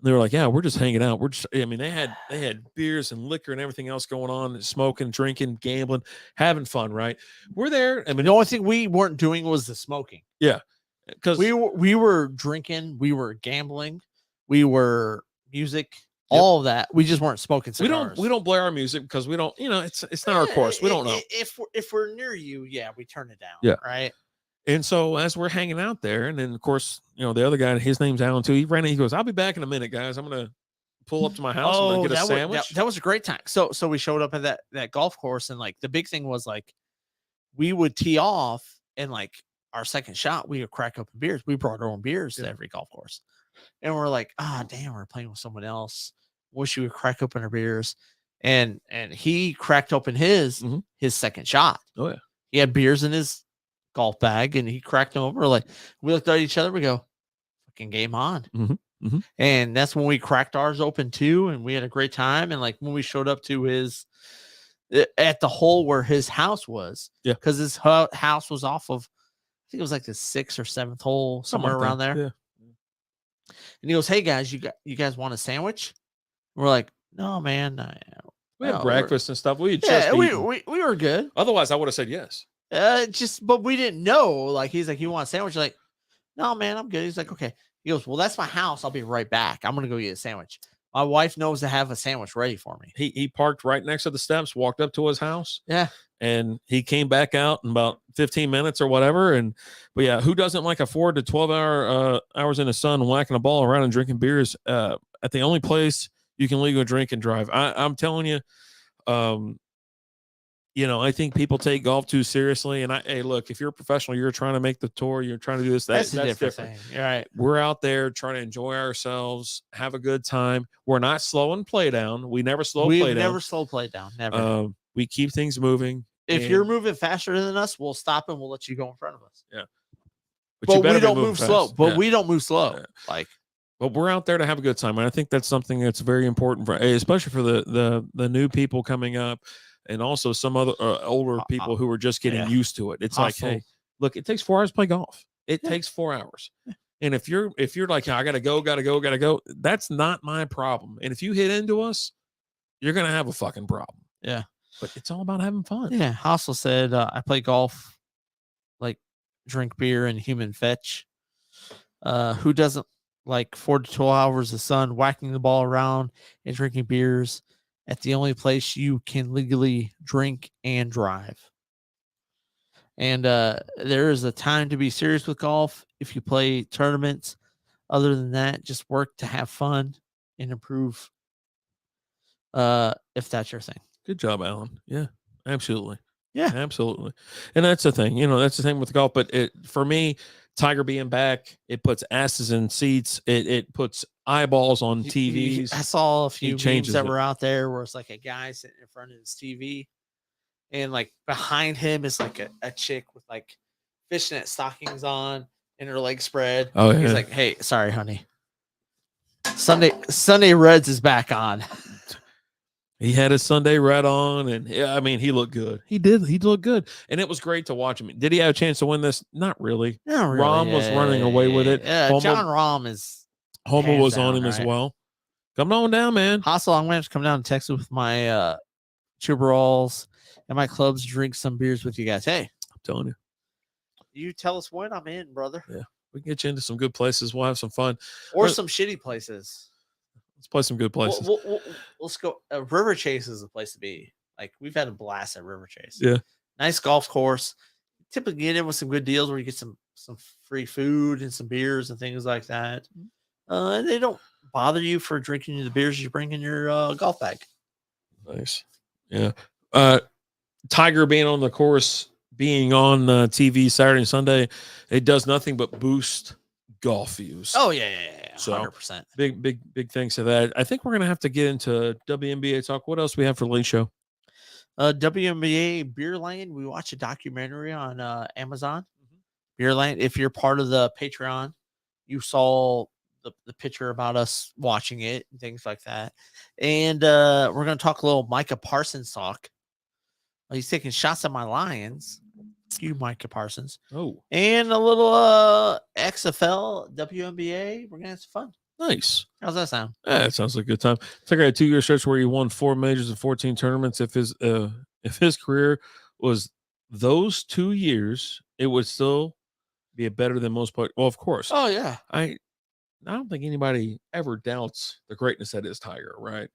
They were like, "Yeah, we're just hanging out. We're just." I mean, they had beers and liquor and everything else going on, smoking, drinking, gambling, having fun. Right? We're there. I mean, the only thing we weren't doing was the smoking. Yeah, because we were drinking, we were gambling, we were music. All of that, we just weren't smoking cigars. We don't blare our music because we don't, it's not our course. We don't know. If we're near you, yeah, we turn it down. Yeah. Right. And so as we're hanging out there, and then of course, the other guy, his name's Alan too. He ran in, he goes, "I'll be back in a minute, guys. I'm gonna pull up to my house and get a sandwich." That was a great time. So we showed up at that golf course, and like the big thing was like we would tee off, and like our second shot, we would crack open beers. We brought our own beers to every golf course, and we're like, damn, we're playing with someone else. Wish we would crack open our beers. And he cracked open his second shot. Oh yeah. He had beers in his golf bag and he cracked them open. We looked at each other, we go, fucking game on. And that's when we cracked ours open too, and we had a great time. And like when we showed up to his at the hole where his house was, because his house was off of, I think it was like the 6th or 7th hole, somewhere around there. Yeah. And he goes, "Hey guys, you guys want a sandwich?" We're like, "No, man." We had breakfast and stuff. We we were good. Otherwise, I would have said yes. But we didn't know. Like he's like, "You want a sandwich?" Like, "No, man, I'm good." He's like, "Okay." He goes, "Well, that's my house. I'll be right back. I'm gonna go get a sandwich." My wife knows to have a sandwich ready for me. He parked right next to the steps, walked up to his house. Yeah. And he came back out in about 15 minutes or whatever. But yeah, who doesn't like a 4 to 12 hours in the sun whacking a ball around and drinking beers at the only place you can legally drink and drive? I'm telling you, I think people take golf too seriously. And hey, look, if you're a professional, you're trying to make the tour, you're trying to do this, that's a different thing. All right. We're out there trying to enjoy ourselves, have a good time. We're not slowing play down. We never slow play down. We've never slow play down. Never. We keep things moving. If you're moving faster than us, we'll stop and we'll let you go in front of us. Yeah. But we don't move slow. But we don't move slow. Yeah. But we're out there to have a good time. And I think that's something that's very important especially for the new people coming up, and also some other older people who are just getting used to it. It's like, hey, look, it takes 4 hours to play golf. It takes 4 hours. And if you're like, I gotta go, that's not my problem. And if you hit into us, you're gonna have a fucking problem. Yeah. But it's all about having fun. Yeah. Hostel said, I play golf, like drink beer and human fetch. Who doesn't like 4 to 12 hours of sun, whacking the ball around and drinking beers at the only place you can legally drink and drive? And there is a time to be serious with golf if you play tournaments. Other than that, just work to have fun and improve if that's your thing. Good job, Alan. Yeah, absolutely. Yeah, absolutely. And that's the thing, that's the thing with golf. But for me, Tiger being back, it puts asses in seats. It puts eyeballs on TVs. I saw a few memes that were out there where it's like a guy sitting in front of his TV, and like behind him is like a chick with like fishnet stockings on and her legs spread. Oh, He's yeah. like, "Hey, sorry, honey. Sunday Reds is back on." He had his Sunday red on, and yeah, I mean, he looked good. He did. He looked good, and it was great to watch him. Did he have a chance to win this? Not really. Not really. Rom was running away with it. Yeah, Homer- John Rom is Homer hands was on down, him as right? well. Come on down, man. Hostile, I'm going to have to come down and Texas with my Chuba Rolls and my clubs, drink some beers with you guys. Hey, I'm telling you. you tell us when, I'm in, brother. Yeah. We can get you into some good places. We'll have some fun. Or some shitty places. Let's play some good places. Let's go. River Chase is the place to be. Like, we've had a blast at River Chase. Yeah. Nice golf course. Typically get in with some good deals where you get some free food and some beers and things like that. And they don't bother you for drinking the beers you bring in your golf bag. Nice. Yeah. Tiger being on the course, being on TV Saturday and Sunday, it does nothing but boost golf views. Oh, yeah. So, 100%. Big thanks to that. I think we're going to have to get into WNBA talk. What else we have for the late show? WNBA Beerland. We watched a documentary on Amazon. Beerland. If you're part of the Patreon, you saw the picture about us watching it and things like that. And we're going to talk a little Micah Parsons talk. He's taking shots at my Lions. You, Micah Parsons. Oh, And a little XFL, WNBA. We're going to have some fun. nice. How's that sound? Yeah, it sounds like a good time. Tiger had a 2-year stretch where he won 4 majors and 14 tournaments. If his career was those 2 years, it would still be better than most players. Well, of course. Oh, yeah. I don't think anybody ever doubts the greatness that is Tiger, right?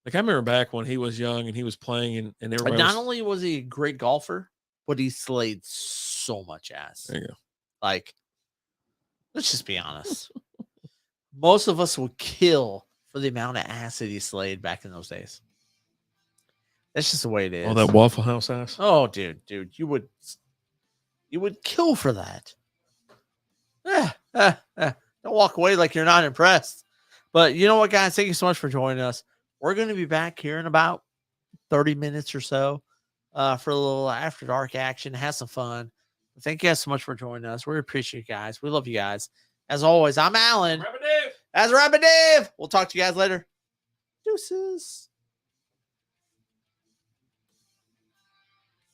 Like, I remember back when he was young and he was playing and everybody Not was, only was he a great golfer, but he slayed so much ass. there you go. Like, let's just be honest. Most of us would kill for the amount of ass that he slayed back in those days. That's just the way it is. All that Waffle House ass. Oh, dude, you would kill for that. Don't walk away like you're not impressed. But you know what, guys? Thank you so much for joining us. We're going to be back here in about 30 minutes or so for a little after dark action. Have some fun. Thank you guys so much for joining us. We appreciate you guys. We love you guys. As always, I'm Alan. That's Rabbit Dave. We'll talk to you guys later. Deuces.